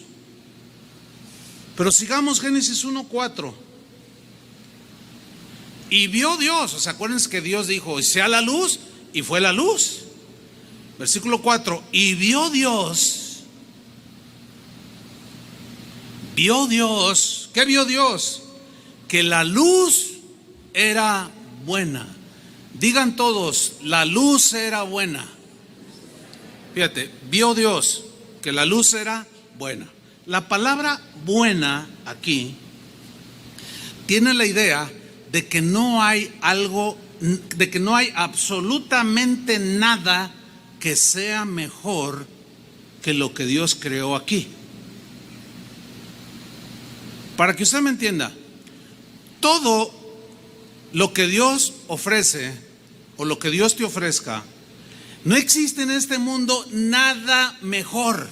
Pero sigamos Génesis 1:4. Y vio Dios, ¿se acuerdan que Dios dijo, sea la luz? Y fue la luz. Versículo 4, y vio Dios, ¿qué vio Dios? Que la luz era buena. Digan todos, la luz era buena. Fíjate, vio Dios que la luz era buena. La palabra buena aquí tiene la idea de que no hay absolutamente nada que sea mejor que lo que Dios creó aquí. Para que usted me entienda, todo lo que Dios ofrece o lo que Dios te ofrezca, no existe en este mundo nada mejor.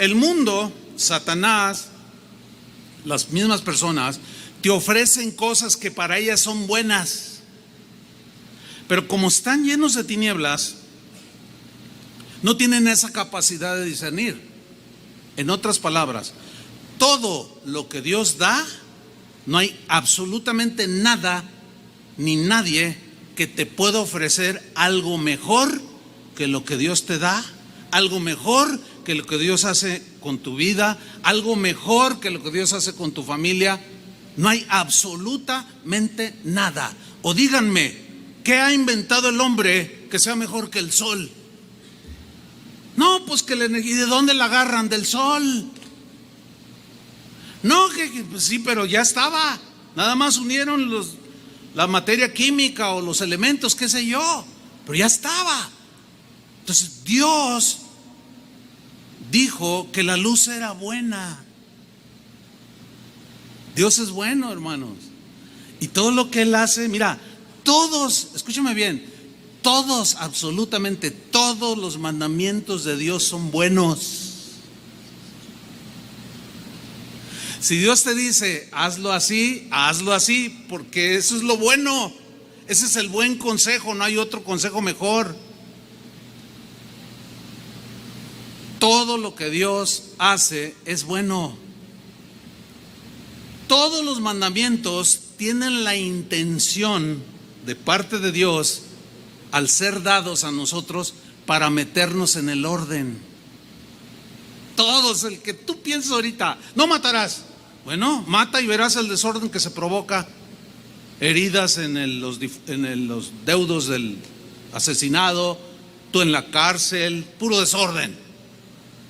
El mundo, Satanás, las mismas personas, te ofrecen cosas que para ellas son buenas, pero como están llenos de tinieblas, no tienen esa capacidad de discernir. En otras palabras, todo lo que Dios da, no hay absolutamente nada ni nadie que te pueda ofrecer algo mejor que lo que Dios te da, algo mejor que lo que Dios hace con tu vida, algo mejor que lo que Dios hace con tu familia. No hay absolutamente nada. O díganme, ¿qué ha inventado el hombre que sea mejor que el sol? No, pues que la energía, ¿de dónde la agarran? Del sol. No, pues sí, pero ya estaba. Nada más unieron la materia química o los elementos, qué sé yo, pero ya estaba. Entonces Dios dijo que la luz era buena. Dios es bueno, hermanos. Y todo lo que Él hace, mira, todos, escúchame bien, todos, absolutamente todos los mandamientos de Dios son buenos. Si Dios te dice, hazlo así, porque eso es lo bueno. Ese es el buen consejo, no hay otro consejo mejor. Todo lo que Dios hace es bueno. Todos los mandamientos tienen la intención de parte de Dios, al ser dados a nosotros, para meternos en el orden. Todos, el que tú piensas ahorita, no matarás. Bueno, mata y verás el desorden que se provoca. Heridas en los deudos del asesinado, tú en la cárcel, puro desorden.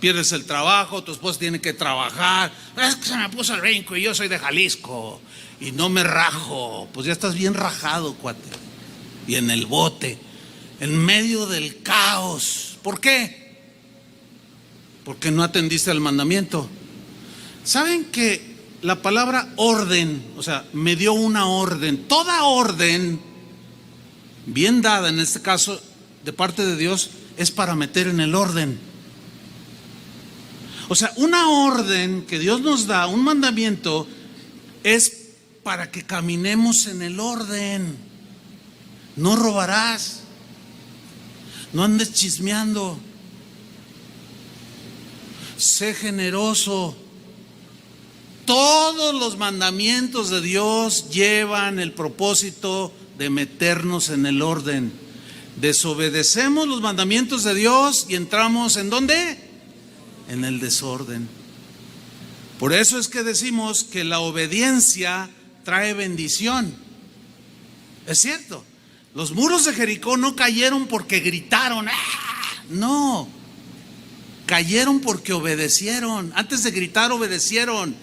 Pierdes el trabajo, tu esposa tiene que trabajar. Es que se me puso el brinco y yo soy de Jalisco y no me rajo. Pues ya estás bien rajado, cuate. Y en el bote, en medio del caos. ¿Por qué? Porque no atendiste al mandamiento. ¿Saben que la palabra orden, o sea, me dio una orden? Toda orden bien dada, en este caso de parte de Dios, es para meter en el orden. O sea, una orden que Dios nos da, un mandamiento, es para que caminemos en el orden. No robarás, no andes chismeando, sé generoso. Todos los mandamientos de Dios llevan el propósito de meternos en el orden. Desobedecemos los mandamientos de Dios y entramos ¿en dónde? En el desorden. Por eso es que decimos que la obediencia trae bendición. Es cierto, los muros de Jericó no cayeron porque gritaron, ¡ah! No, cayeron porque obedecieron. Antes de gritar, obedecieron.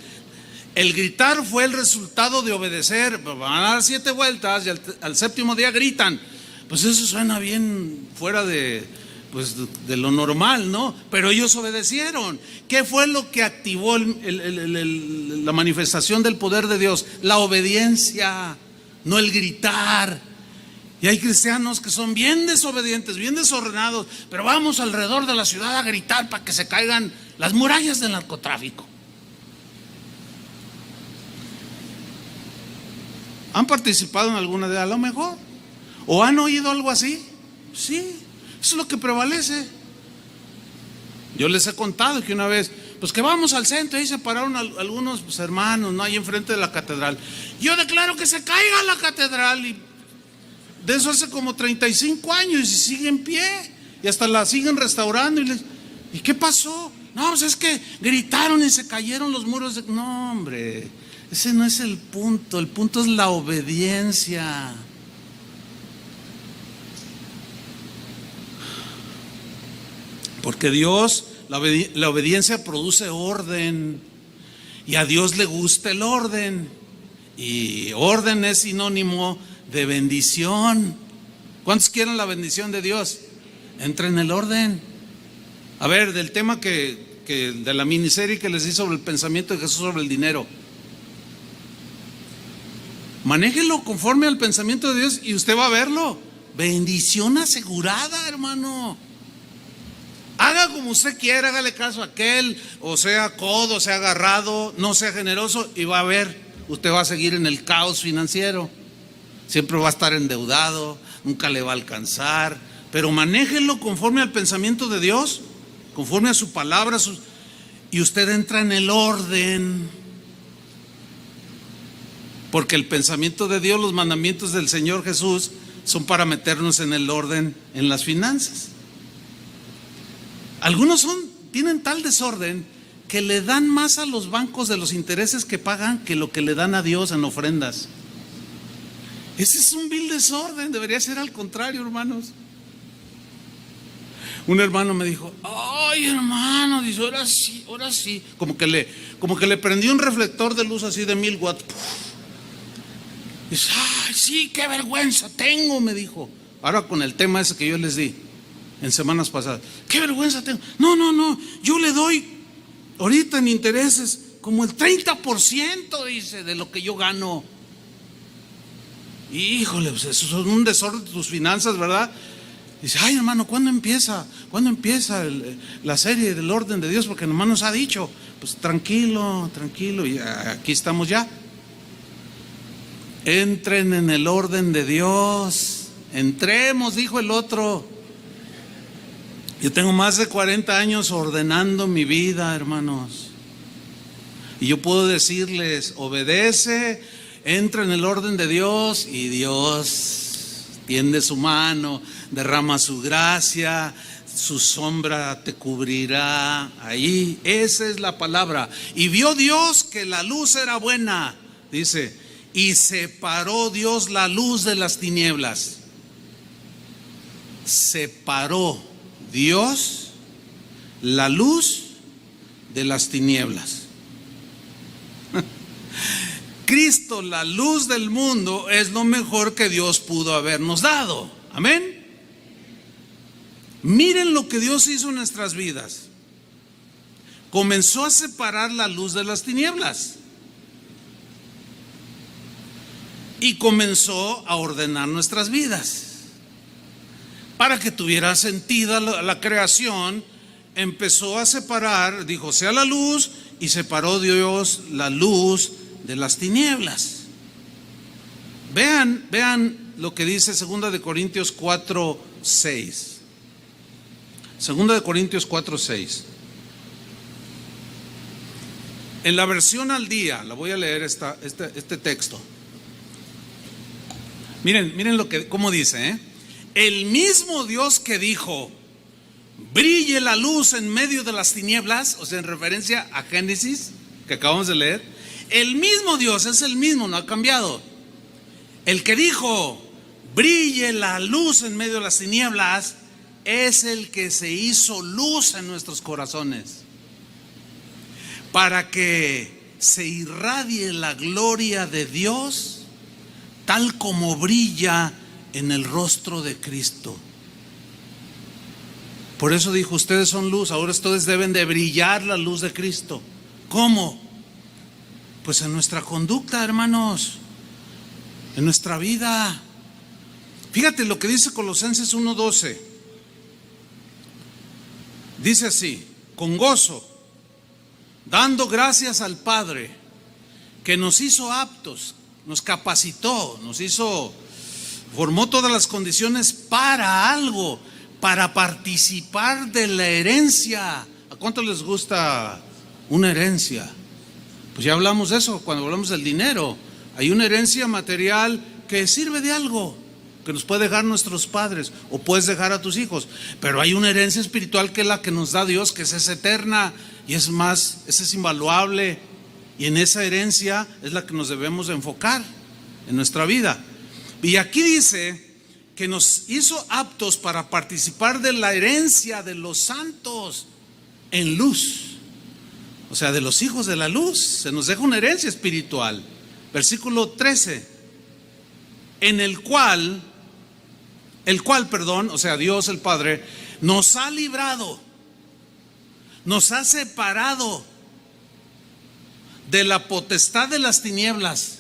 El gritar fue el resultado de obedecer. Van a dar 7 vueltas y al séptimo día gritan. Pues eso suena bien fuera de lo normal, ¿no? Pero ellos obedecieron. ¿Qué fue lo que activó la manifestación del poder de Dios? La obediencia, no el gritar. Y hay cristianos que son bien desobedientes, bien desordenados, pero vamos alrededor de la ciudad a gritar para que se caigan las murallas del narcotráfico. ¿Han participado en alguna de ellas? A lo mejor. ¿O han oído algo así? Sí. Eso es lo que prevalece. Yo les he contado que una vez, pues que vamos al centro, y ahí se pararon algunos hermanos, ¿no? Ahí enfrente de la catedral. Yo declaro que se caiga la catedral, y de eso hace como 35 años y sigue en pie, y hasta la siguen restaurando. ¿Y qué pasó? No, pues es que gritaron y se cayeron los muros. No, hombre, ese no es el punto es la obediencia. Porque Dios, la obediencia produce orden, y a Dios le gusta el orden, y orden es sinónimo de bendición. ¿Cuántos quieren la bendición de Dios? Entra en el orden. A ver, del tema de la miniserie que les di sobre el pensamiento de Jesús sobre el dinero, manéjelo conforme al pensamiento de Dios y usted va a verlo. Bendición asegurada, hermano. Haga como usted quiera, hágale caso a aquel, o sea codo, sea agarrado, no sea generoso, y va a ver, usted va a seguir en el caos financiero. Siempre va a estar endeudado, nunca le va a alcanzar. Pero manéjelo conforme al pensamiento de Dios, conforme a su palabra, y usted entra en el orden. Porque el pensamiento de Dios, los mandamientos del Señor Jesús, son para meternos en el orden en las finanzas. Algunos tienen tal desorden que le dan más a los bancos de los intereses que pagan que lo que le dan a Dios en ofrendas. Ese es un vil desorden, debería ser al contrario, hermanos. Un hermano me dijo, ay hermano, dice, ahora sí, como que le prendió un reflector de luz así de 1000 watts. Dice, ay sí, qué vergüenza tengo, me dijo. Ahora con el tema ese que yo les di en semanas pasadas, qué vergüenza tengo. No, yo le doy ahorita en intereses como el 30%, dice, de lo que yo gano. Híjole, pues eso es un desorden de tus finanzas, ¿verdad? Dice, ay hermano, ¿cuándo empieza la serie del orden de Dios? Porque nomás nos ha dicho, pues tranquilo, y aquí estamos ya. Entren en el orden de Dios. Entremos, dijo el otro. Yo tengo más de 40 años ordenando mi vida, hermanos. Y yo puedo decirles, obedece, entra en el orden de Dios y Dios tiende su mano, derrama su gracia, su sombra te cubrirá. Ahí, esa es la palabra. Y vio Dios que la luz era buena, dice, y separó Dios la luz de las tinieblas. Separó Dios la luz de las tinieblas. Cristo, la luz del mundo, es lo mejor que Dios pudo habernos dado. Amén. Miren lo que Dios hizo en nuestras vidas. Comenzó a separar la luz de las tinieblas y comenzó a ordenar nuestras vidas para que tuviera sentido la creación. Empezó a separar, dijo sea la luz, y separó Dios la luz de las tinieblas. Vean lo que dice 2 de Corintios 4:6. 2 de Corintios 4:6. En la versión al día, la voy a leer este texto. Miren cómo dice, el mismo Dios que dijo, brille la luz en medio de las tinieblas, o sea, en referencia a Génesis, que acabamos de leer. El mismo Dios es el mismo, no ha cambiado. El que dijo, brille la luz en medio de las tinieblas, es el que se hizo luz en nuestros corazones, para que se irradie la gloria de Dios, tal como brilla en el rostro de Cristo. Por eso dijo, ustedes son luz, ahora ustedes deben de brillar la luz de Cristo. ¿Cómo? Pues en nuestra conducta, hermanos, en nuestra vida. Fíjate lo que dice Colosenses 1:12. Dice así, con gozo, dando gracias al Padre, que nos hizo aptos, nos capacitó, formó todas las condiciones para algo, para participar de la herencia. ¿A cuánto les gusta una herencia? Pues ya hablamos de eso cuando hablamos del dinero. Hay una herencia material que sirve de algo, que nos puede dejar nuestros padres o puedes dejar a tus hijos. Pero hay una herencia espiritual que es la que nos da Dios, que es eterna y es más, esa es invaluable. Y en esa herencia es la que nos debemos de enfocar en nuestra vida. Y aquí dice que nos hizo aptos para participar de la herencia de los santos en luz. O sea, de los hijos de la luz. Se nos deja una herencia espiritual. Versículo 13. En el cual, o sea, Dios el Padre, nos ha librado, nos ha separado de la potestad de las tinieblas.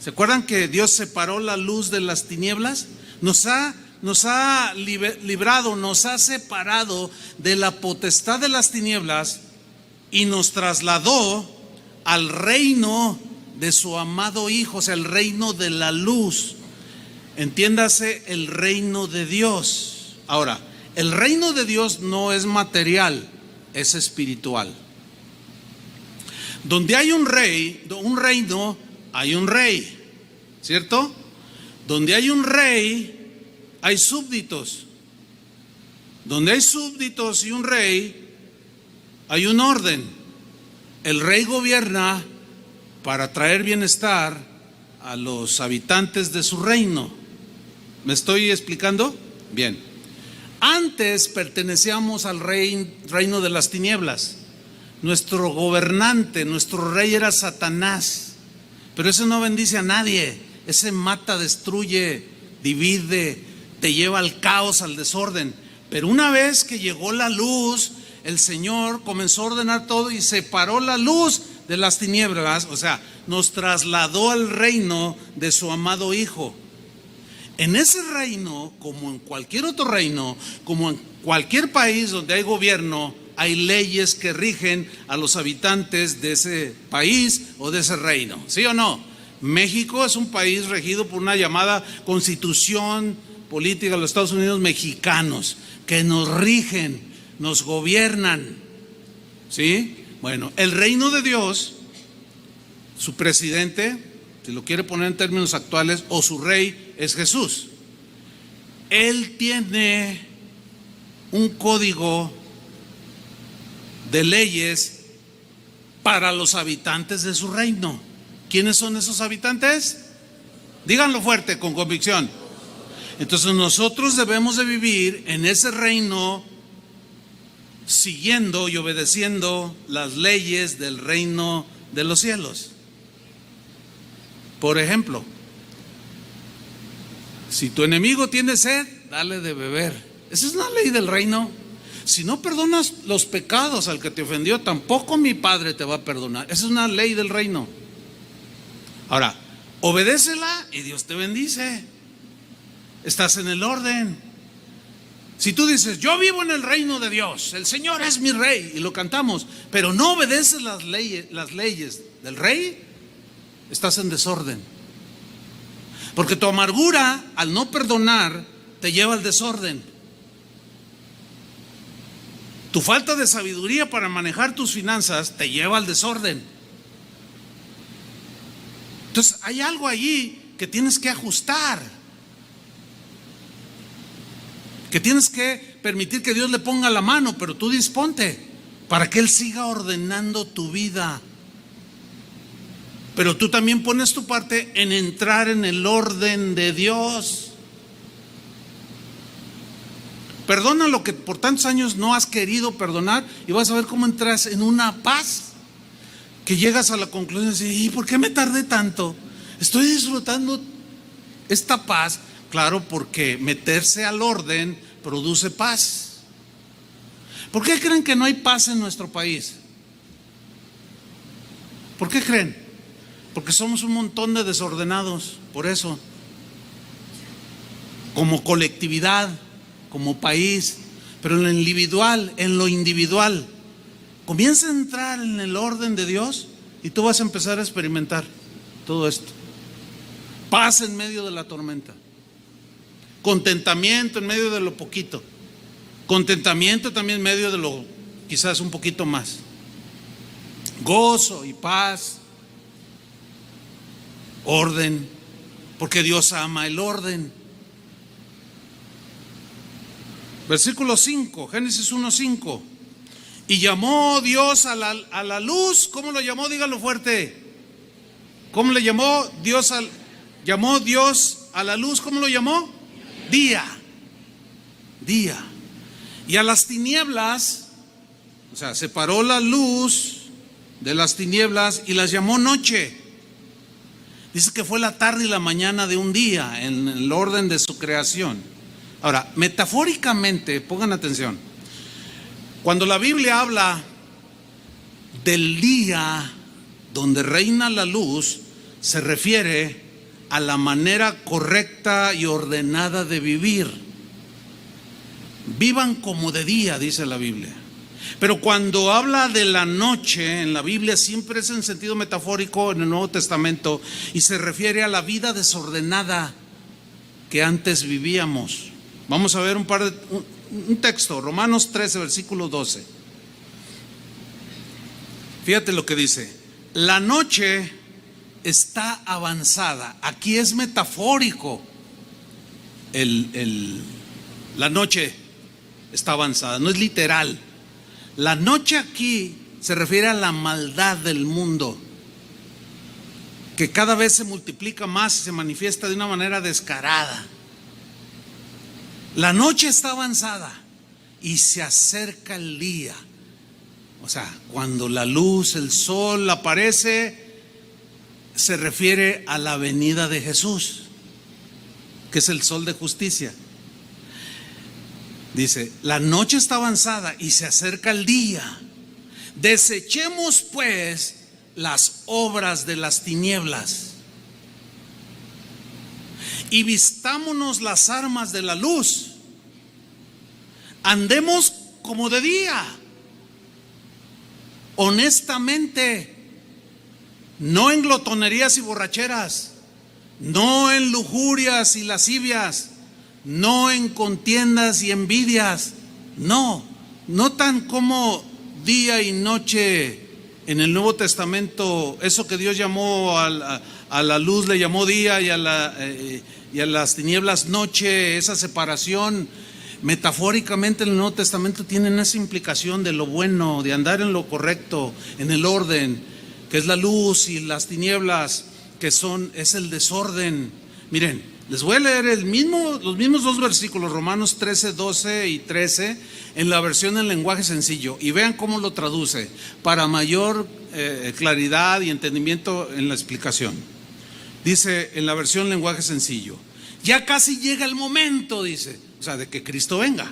¿Se acuerdan que Dios separó la luz de las tinieblas? Nos ha librado, nos ha separado de la potestad de las tinieblas y nos trasladó al reino de su amado Hijo, o sea, el reino de la luz. Entiéndase, el reino de Dios. Ahora, el reino de Dios no es material, es espiritual. Donde hay un reino, hay un rey, ¿cierto? Donde hay un rey, hay súbditos. Donde hay súbditos y un rey, hay un orden. El rey gobierna para traer bienestar a los habitantes de su reino. ¿Me estoy explicando? Bien. Antes pertenecíamos al reino de las tinieblas. Nuestro gobernante, nuestro rey era Satanás. Pero ese no bendice a nadie. Ese mata, destruye, divide, te lleva al caos, al desorden. Pero una vez que llegó la luz, el Señor comenzó a ordenar todo y separó la luz de las tinieblas, o sea, nos trasladó al reino de su amado Hijo. En ese reino, como en cualquier otro reino, como en cualquier país donde hay gobierno, hay leyes que rigen a los habitantes de ese país o de ese reino, ¿sí o no? México es un país regido por una llamada Constitución Política de los Estados Unidos Mexicanos, que nos rigen, nos gobiernan, ¿sí? Bueno, el reino de Dios, su presidente, si lo quiere poner en términos actuales, o su rey, es Jesús. Él tiene un código de leyes para los habitantes de su reino. ¿Quiénes son esos habitantes? Díganlo fuerte, con convicción. Entonces nosotros debemos de vivir en ese reino siguiendo y obedeciendo las leyes del reino de los cielos. Por ejemplo, si tu enemigo tiene sed, dale de beber. Esa es una ley del reino. Si no perdonas los pecados al que te ofendió, tampoco mi Padre te va a perdonar. Esa es una ley del reino. Ahora, obedécela y Dios te bendice. Estás en el orden. Si tú dices, yo vivo en el reino de Dios, el Señor es mi rey, y lo cantamos, pero no obedeces las leyes del rey, estás en desorden. Porque tu amargura al no perdonar te lleva al desorden. Tu falta de sabiduría para manejar tus finanzas te lleva al desorden. Entonces hay algo allí que tienes que ajustar, que tienes que permitir que Dios le ponga la mano, pero tú disponte para que Él siga ordenando tu vida. Pero tú también pones tu parte en entrar en el orden de Dios. Perdona lo que por tantos años no has querido perdonar y vas a ver cómo entras en una paz que llegas a la conclusión de decir, ¿y por qué me tardé tanto? Estoy disfrutando esta paz. Claro, porque meterse al orden produce paz. ¿Por qué creen que no hay paz en nuestro país? ¿Por qué creen? Porque somos un montón de desordenados, por eso. Como colectividad, como país, pero en lo individual, comienza a entrar en el orden de Dios y tú vas a empezar a experimentar todo esto. Paz en medio de la tormenta. Contentamiento en medio de lo poquito. Contentamiento también en medio de lo quizás un poquito más. Gozo y paz. Orden, porque Dios ama el orden. Versículo 5, Génesis 1:5. Y llamó Dios a la luz. ¿Cómo lo llamó? Dígalo fuerte. ¿Cómo le llamó Dios llamó Dios a la luz? ¿Cómo lo llamó? Día. Y a las tinieblas, o sea, separó la luz de las tinieblas y las llamó noche. Dice que fue la tarde y la mañana de un día en el orden de su creación. Ahora, metafóricamente, pongan atención, cuando la Biblia habla del día donde reina la luz, se refiere a la manera correcta y ordenada de vivir. Vivan como de día, dice la Biblia. Pero cuando habla de la noche en la Biblia siempre es en sentido metafórico en el Nuevo Testamento y se refiere a la vida desordenada que antes vivíamos. Vamos a ver un texto, Romanos 13, versículo 12. Fíjate lo que dice: la noche está avanzada. Aquí es metafórico. La noche está avanzada, no es literal. La noche aquí se refiere a la maldad del mundo, que cada vez se multiplica más y se manifiesta de una manera descarada. La noche está avanzada y se acerca el día. O sea, cuando la luz, el sol aparece, se refiere a la venida de Jesús, que es el sol de justicia. Dice, la noche está avanzada y se acerca el día. Desechemos pues las obras de las tinieblas y vistámonos las armas de la luz. Andemos como de día, honestamente, no en glotonerías y borracheras, no en lujurias y lascivias, no en contiendas y envidias. No tan como día y noche en el Nuevo Testamento, eso que Dios llamó a la luz le llamó día y a las tinieblas noche, esa separación. Metafóricamente en el Nuevo Testamento tienen esa implicación de lo bueno, de andar en lo correcto, en el orden, que es la luz, y las tinieblas, es el desorden. Miren, les voy a leer los mismos dos versículos, Romanos 13, 12 y 13, en la versión en lenguaje sencillo, y vean cómo lo traduce, para mayor claridad y entendimiento en la explicación. Dice en la versión lenguaje sencillo: ya casi llega el momento, dice, o sea, de que Cristo venga.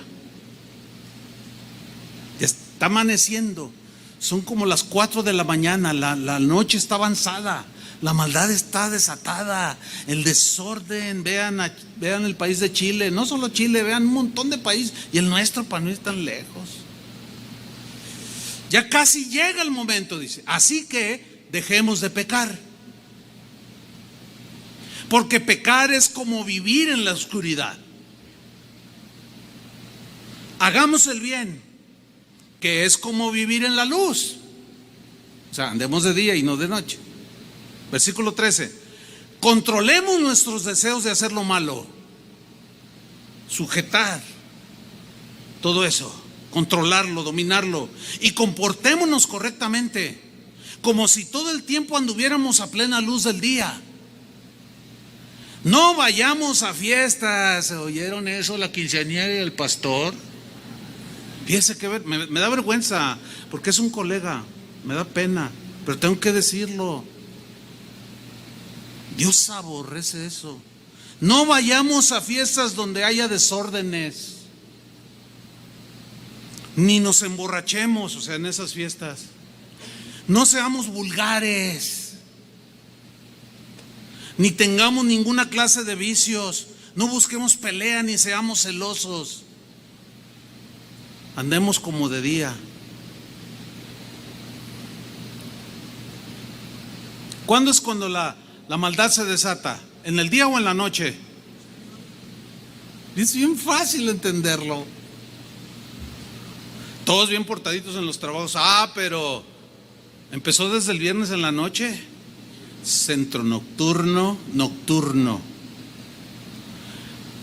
Ya está amaneciendo, son como las 4 de la mañana, la noche está avanzada, la maldad está desatada, el desorden. Vean el país de Chile, no solo Chile, vean un montón de países, y el nuestro para no ir tan lejos. Ya casi llega el momento, dice, así que dejemos de pecar, porque pecar es como vivir en la oscuridad. Hagamos el bien, que es como vivir en la luz. O sea, andemos de día y no de noche. Versículo 13: controlemos nuestros deseos de hacer lo malo. Sujetar todo eso, controlarlo, dominarlo, y comportémonos correctamente, como si todo el tiempo anduviéramos a plena luz del día. No vayamos a fiestas. ¿Oyeron eso? La quinceañera y el pastor. Fíjese que me da vergüenza, porque es un colega, me da pena, pero tengo que decirlo. Dios aborrece eso. No vayamos a fiestas donde haya desórdenes, ni nos emborrachemos, o sea, en esas fiestas. No seamos vulgares, ni tengamos ninguna clase de vicios. No busquemos pelea, ni seamos celosos. Andemos como de día. ¿Cuándo es cuando la maldad se desata? ¿En el día o en la noche? Es bien fácil entenderlo. Todos bien portaditos en los trabajos. Pero empezó desde el viernes en la noche. Centro nocturno.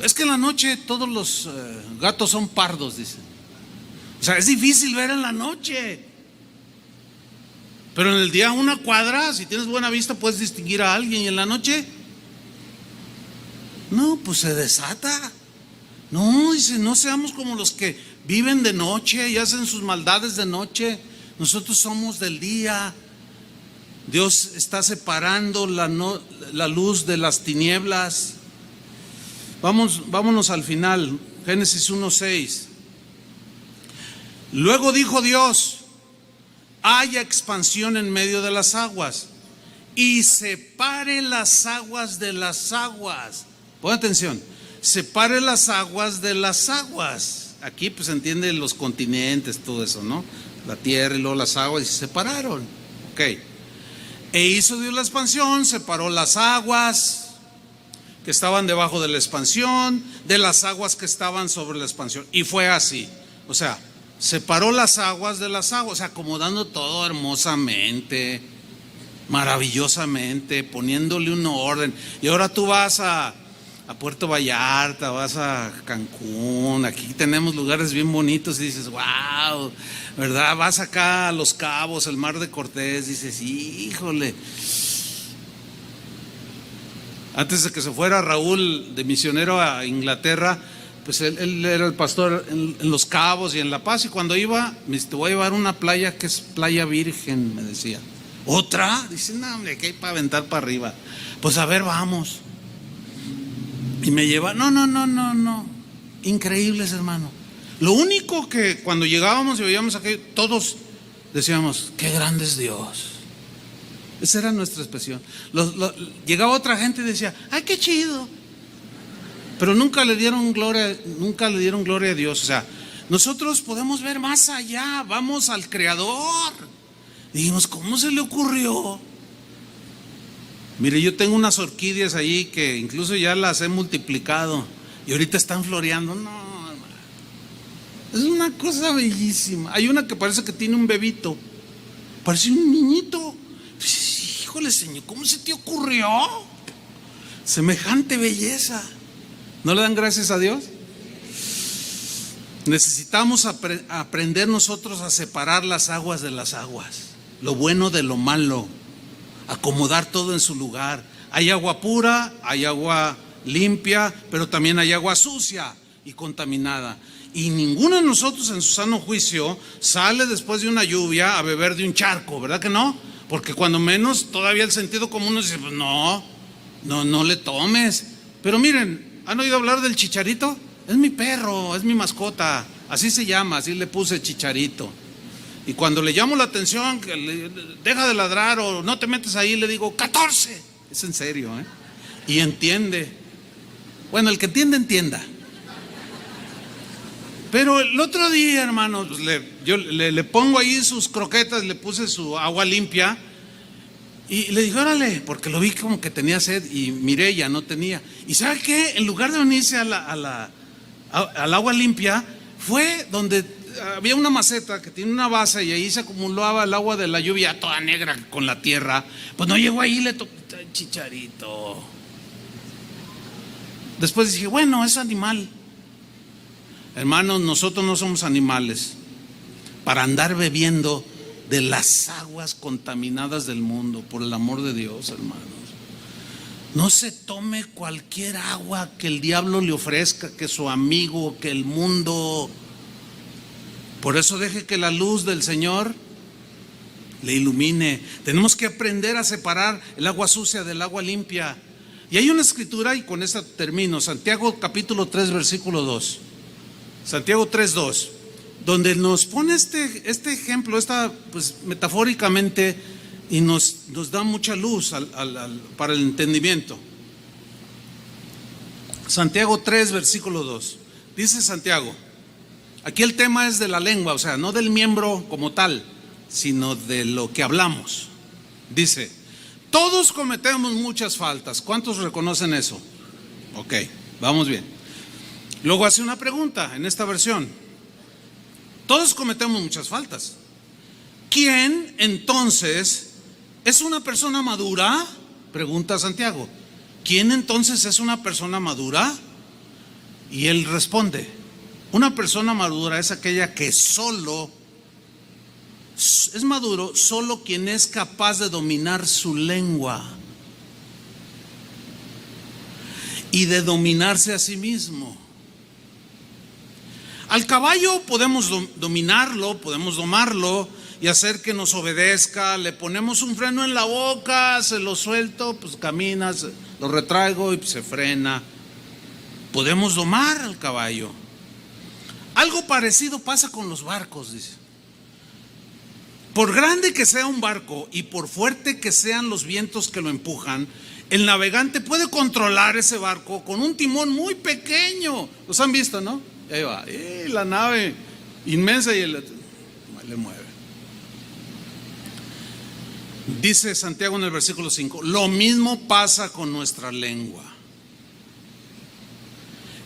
Es que en la noche todos los gatos son pardos, dicen. O sea, es difícil ver en la noche. Pero en el día, una cuadra, si tienes buena vista, puedes distinguir a alguien. Y en la noche, no, pues se desata. No, dice, no seamos como los que viven de noche y hacen sus maldades de noche. Nosotros somos del día. Dios está separando la luz de las tinieblas. Vámonos al final. Génesis 1:6. Luego dijo Dios: haya expansión en medio de las aguas, y separe las aguas de las aguas. Pon atención, separe las aguas de las aguas. Aquí pues entiende los continentes, todo eso, ¿no? La tierra y luego las aguas, y se separaron. Ok. E hizo Dios la expansión, separó las aguas que estaban debajo de la expansión de las aguas que estaban sobre la expansión. Y fue así. O sea, separó las aguas de las aguas, acomodando todo hermosamente, maravillosamente, poniéndole un orden. Y ahora tú vas a Puerto Vallarta, vas a Cancún, aquí tenemos lugares bien bonitos, y dices, wow, ¿verdad? Vas acá a Los Cabos, el Mar de Cortés, dices, híjole. Antes de que se fuera Raúl de misionero a Inglaterra, pues él era el pastor en Los Cabos y en La Paz, y cuando iba, me dice, te voy a llevar a una playa que es Playa Virgen, me decía. ¿Otra? Dice, no, hombre, que hay para aventar para arriba. Pues a ver, vamos. Y me lleva, no, increíbles, hermano. Lo único que cuando llegábamos y veíamos aquello, todos decíamos, qué grande es Dios. Esa era nuestra expresión. Llegaba otra gente y decía, ay, qué chido. Pero nunca le dieron gloria a Dios. O sea, nosotros podemos ver más allá, vamos al Creador. Dijimos, ¿cómo se le ocurrió Mire, yo tengo unas orquídeas ahí que incluso ya las he multiplicado y ahorita están floreando. No, hermano, es una cosa bellísima. Hay una que parece que tiene un bebito, parece un niñito. Híjole, Señor, ¿cómo se te ocurrió semejante belleza? ¿No le dan gracias a Dios? Necesitamos aprender nosotros a separar las aguas de las aguas, lo bueno de lo malo, acomodar todo en su lugar. Hay agua pura, hay agua limpia, pero también hay agua sucia y contaminada. Y ninguno de nosotros en su sano juicio sale después de una lluvia a beber de un charco, ¿verdad que no? Porque cuando menos todavía el sentido común nos dice, pues no le tomes. Pero miren, ¿han oído hablar del Chicharito? Es mi perro, es mi mascota, así se llama, así le puse Chicharito. Y cuando le llamo la atención, que deja de ladrar o no te metes ahí, le digo 14. Es en serio, ¿eh? Y entiende. Bueno, el que entiende, entienda. Pero el otro día, hermano, pues yo le pongo ahí sus croquetas, le puse su agua limpia y le dije, órale, porque lo vi como que tenía sed y miré, ya no tenía. ¿Y sabe qué? En lugar de venirse al agua limpia, fue donde había una maceta que tiene una base y ahí se acumulaba el agua de la lluvia toda negra con la tierra. Pues no llegó ahí, le tocó Chicharito. Después dije, bueno, es animal. Hermanos, nosotros no somos animales para andar bebiendo de las aguas contaminadas del mundo, por el amor de Dios, hermanos. No se tome cualquier agua que el diablo le ofrezca, que su amigo, que el mundo. Por eso deje que la luz del Señor le ilumine. Tenemos que aprender a separar el agua sucia del agua limpia. Y hay una escritura, y con esta termino, Santiago capítulo 3 versículo 2. Santiago 3:2, donde nos pone este ejemplo, pues metafóricamente, y nos da mucha luz para el entendimiento. Santiago 3 versículo 2. Dice Santiago, aquí el tema es de la lengua, o sea, no del miembro como tal, sino de lo que hablamos. Dice, todos cometemos muchas faltas. ¿Cuántos reconocen eso? Ok, vamos bien. Luego hace una pregunta en esta versión. Todos cometemos muchas faltas. ¿Quién entonces es una persona madura? Pregunta Santiago. ¿Quién entonces es una persona madura? Y él responde, una persona madura es aquella que es maduro solo quien es capaz de dominar su lengua y de dominarse a sí mismo. Al caballo podemos dominarlo, podemos domarlo y hacer que nos obedezca. Le ponemos un freno en la boca, se lo suelto, pues camina, lo retraigo y se frena. Podemos domar al caballo. Algo parecido pasa con los barcos, dice. Por grande que sea un barco y por fuerte que sean los vientos que lo empujan, el navegante puede controlar ese barco con un timón muy pequeño. ¿Los han visto, no? Y ahí va, la nave inmensa y le mueve. Dice Santiago en el versículo 5, lo mismo pasa con nuestra lengua.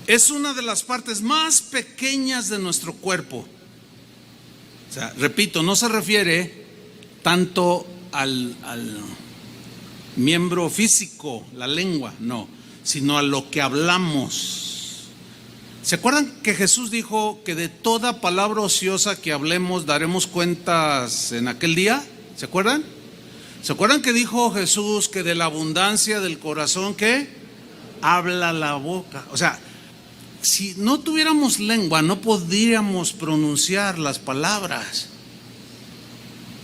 Es una de las partes más pequeñas de nuestro cuerpo. O sea, repito, no se refiere tanto al miembro físico, la lengua, no, sino a lo que hablamos. ¿Se acuerdan que Jesús dijo que de toda palabra ociosa que hablemos daremos cuentas en aquel día? ¿Se acuerdan? ¿Se acuerdan que dijo Jesús que de la abundancia del corazón ¿qué? Habla la boca? O sea, si no tuviéramos lengua no podríamos pronunciar las palabras.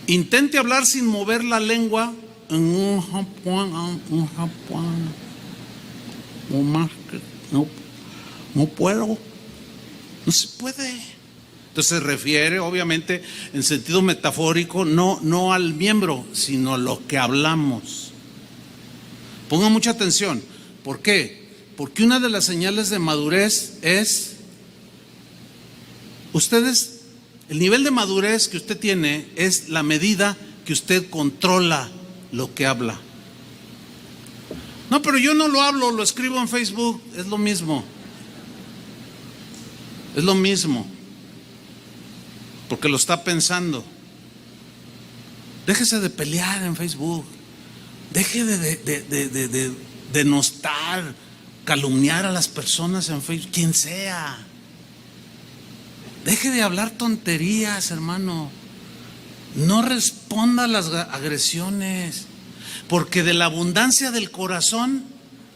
Intente hablar sin mover la lengua. No puedo, no se puede. Entonces se refiere obviamente en sentido metafórico, no al miembro, sino a lo que hablamos. Pongan mucha atención. ¿Por qué? Porque una de las señales de madurez es, el nivel de madurez que usted tiene es la medida que usted controla lo que habla. pero yo no lo hablo, lo escribo en Facebook. Es lo mismo. Es lo mismo. Porque lo está pensando. Déjese de pelear en Facebook. Deje de denostar, calumniar a las personas en Facebook, quien sea. Deje de hablar tonterías, hermano. No responda a las agresiones, porque de la abundancia del corazón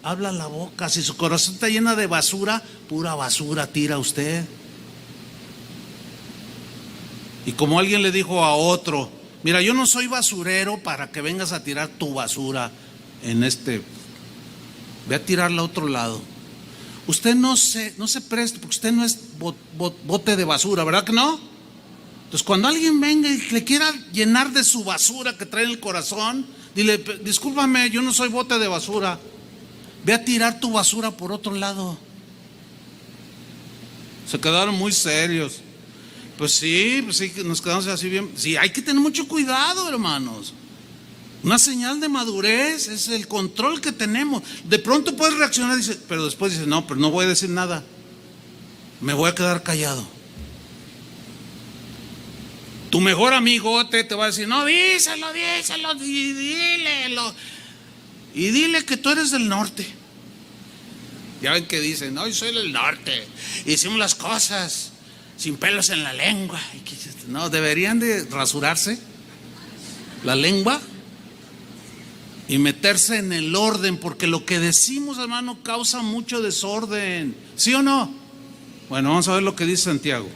habla la boca. Si su corazón está llena de basura, pura basura tira usted. Y como alguien le dijo a otro, mira, yo no soy basurero para que vengas a tirar tu basura en ve a tirarla a otro lado. Usted no se preste, porque usted no es bote de basura, ¿verdad que no? Entonces cuando alguien venga y le quiera llenar de su basura que trae en el corazón, dile, discúlpame, yo no soy bote de basura. Ve a tirar tu basura por otro lado. Se quedaron muy serios. Pues sí, nos quedamos así bien. Sí, hay que tener mucho cuidado, hermanos. Una señal de madurez es el control que tenemos. De pronto puedes reaccionar, pero después dices, no, pero no voy a decir nada. Me voy a quedar callado. Tu mejor amigote te va a decir, no, díselo, y dílelo. Y dile que tú eres del norte. Ya ven que dicen, no, yo soy del norte. Hicimos las cosas sin pelos en la lengua. No, deberían de rasurarse la lengua y meterse en el orden, porque lo que decimos, hermano, causa mucho desorden. ¿Sí o no? Bueno, vamos a ver lo que dice Santiago.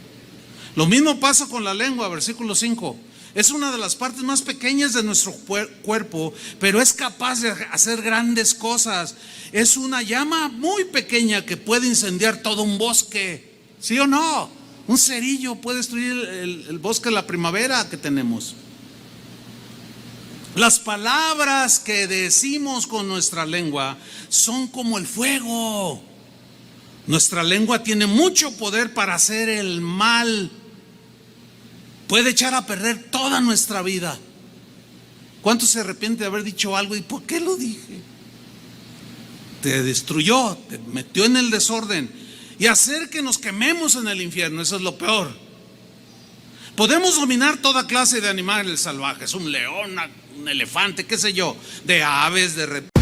Lo mismo pasa con la lengua, versículo 5. Es una de las partes más pequeñas de nuestro cuerpo, pero es capaz de hacer grandes cosas. Es una llama muy pequeña que puede incendiar todo un bosque. ¿Sí o no? Un cerillo puede destruir el bosque de la primavera que tenemos. Las palabras que decimos con nuestra lengua son como el fuego. Nuestra lengua tiene mucho poder para hacer el mal. Puede echar a perder toda nuestra vida. ¿Cuánto se arrepiente de haber dicho algo? ¿Y por qué lo dije? Te destruyó, te metió en el desorden y hacer que nos quememos en el infierno. Eso es lo peor. Podemos dominar toda clase de animales salvajes, un león, un elefante, qué sé yo, de aves, de reptiles.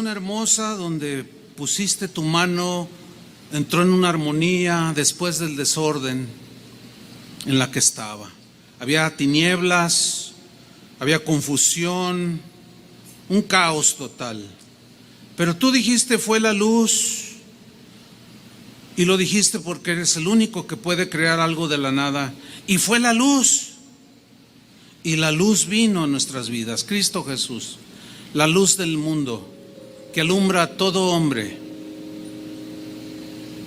Hermosa donde pusiste tu mano, entró en una armonía después del desorden en la que estaba. Había tinieblas, había confusión, un caos total. Pero tú dijiste, fue la luz, y lo dijiste porque eres el único que puede crear algo de la nada, y fue la luz. Y la luz vino a nuestras vidas, Cristo Jesús, la luz del mundo que alumbra a todo hombre,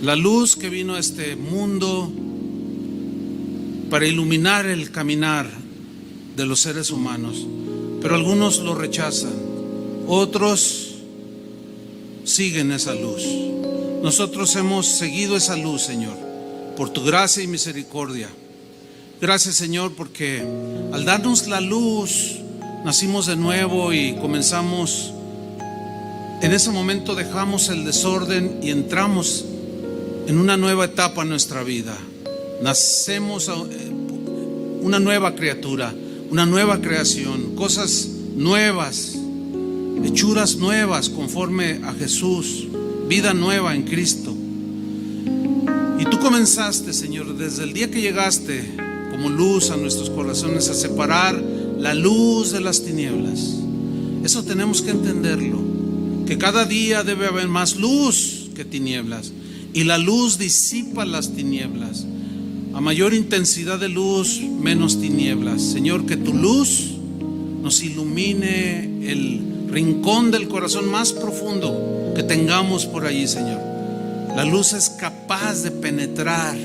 la luz que vino a este mundo para iluminar el caminar de los seres humanos. Pero algunos lo rechazan, otros siguen esa luz. Nosotros hemos seguido esa luz, Señor, por tu gracia y misericordia. Gracias, Señor, porque al darnos la luz nacimos de nuevo y comenzamos. En ese momento dejamos el desorden y entramos en una nueva etapa en nuestra vida. Nacemos una nueva criatura, una nueva creación, cosas nuevas, hechuras nuevas conforme a Jesús, vida nueva en Cristo. Y tú comenzaste, Señor, desde el día que llegaste como luz a nuestros corazones, a separar la luz de las tinieblas. Eso tenemos que entenderlo, que cada día debe haber más luz que tinieblas, y la luz disipa las tinieblas. A mayor intensidad de luz, menos tinieblas. Señor, que tu luz nos ilumine el rincón del corazón más profundo que tengamos por allí, Señor. La luz es capaz de penetrar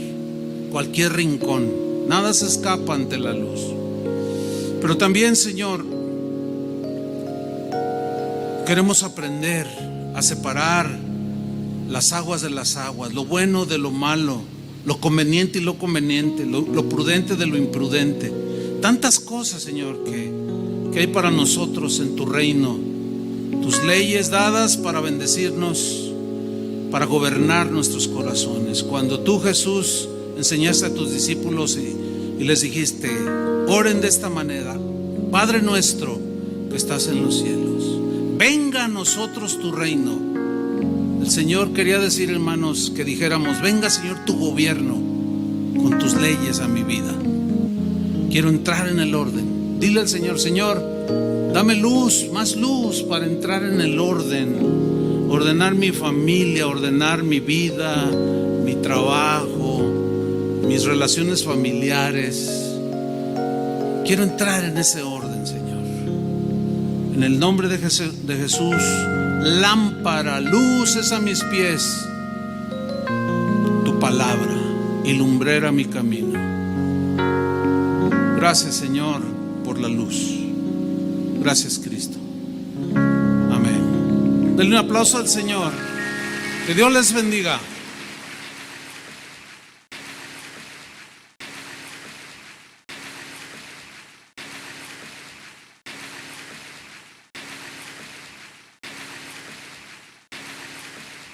cualquier rincón. Nada se escapa ante la luz. Pero también, Señor, queremos aprender a separar las aguas de las aguas, lo bueno de lo malo, lo conveniente y lo conveniente, lo prudente de lo imprudente. Tantas cosas, Señor, que hay para nosotros en tu reino. Tus leyes dadas para bendecirnos, para gobernar nuestros corazones. Cuando tú, Jesús, enseñaste a tus discípulos y les dijiste, oren de esta manera: Padre nuestro que estás en los cielos, venga a nosotros tu reino. El Señor quería decir, hermanos, que dijéramos: venga, Señor, tu gobierno con tus leyes a mi vida. Quiero entrar en el orden. Dile al Señor: Señor, dame luz, más luz para entrar en el orden, ordenar mi familia, ordenar mi vida, mi trabajo, mis relaciones familiares. Quiero entrar en ese orden, Señor. En el nombre de Jesús, lámpara, luces a mis pies, tu palabra y lumbrera mi camino. Gracias, Señor, por la luz. Gracias, Cristo. Amén. Denle un aplauso al Señor. Que Dios les bendiga.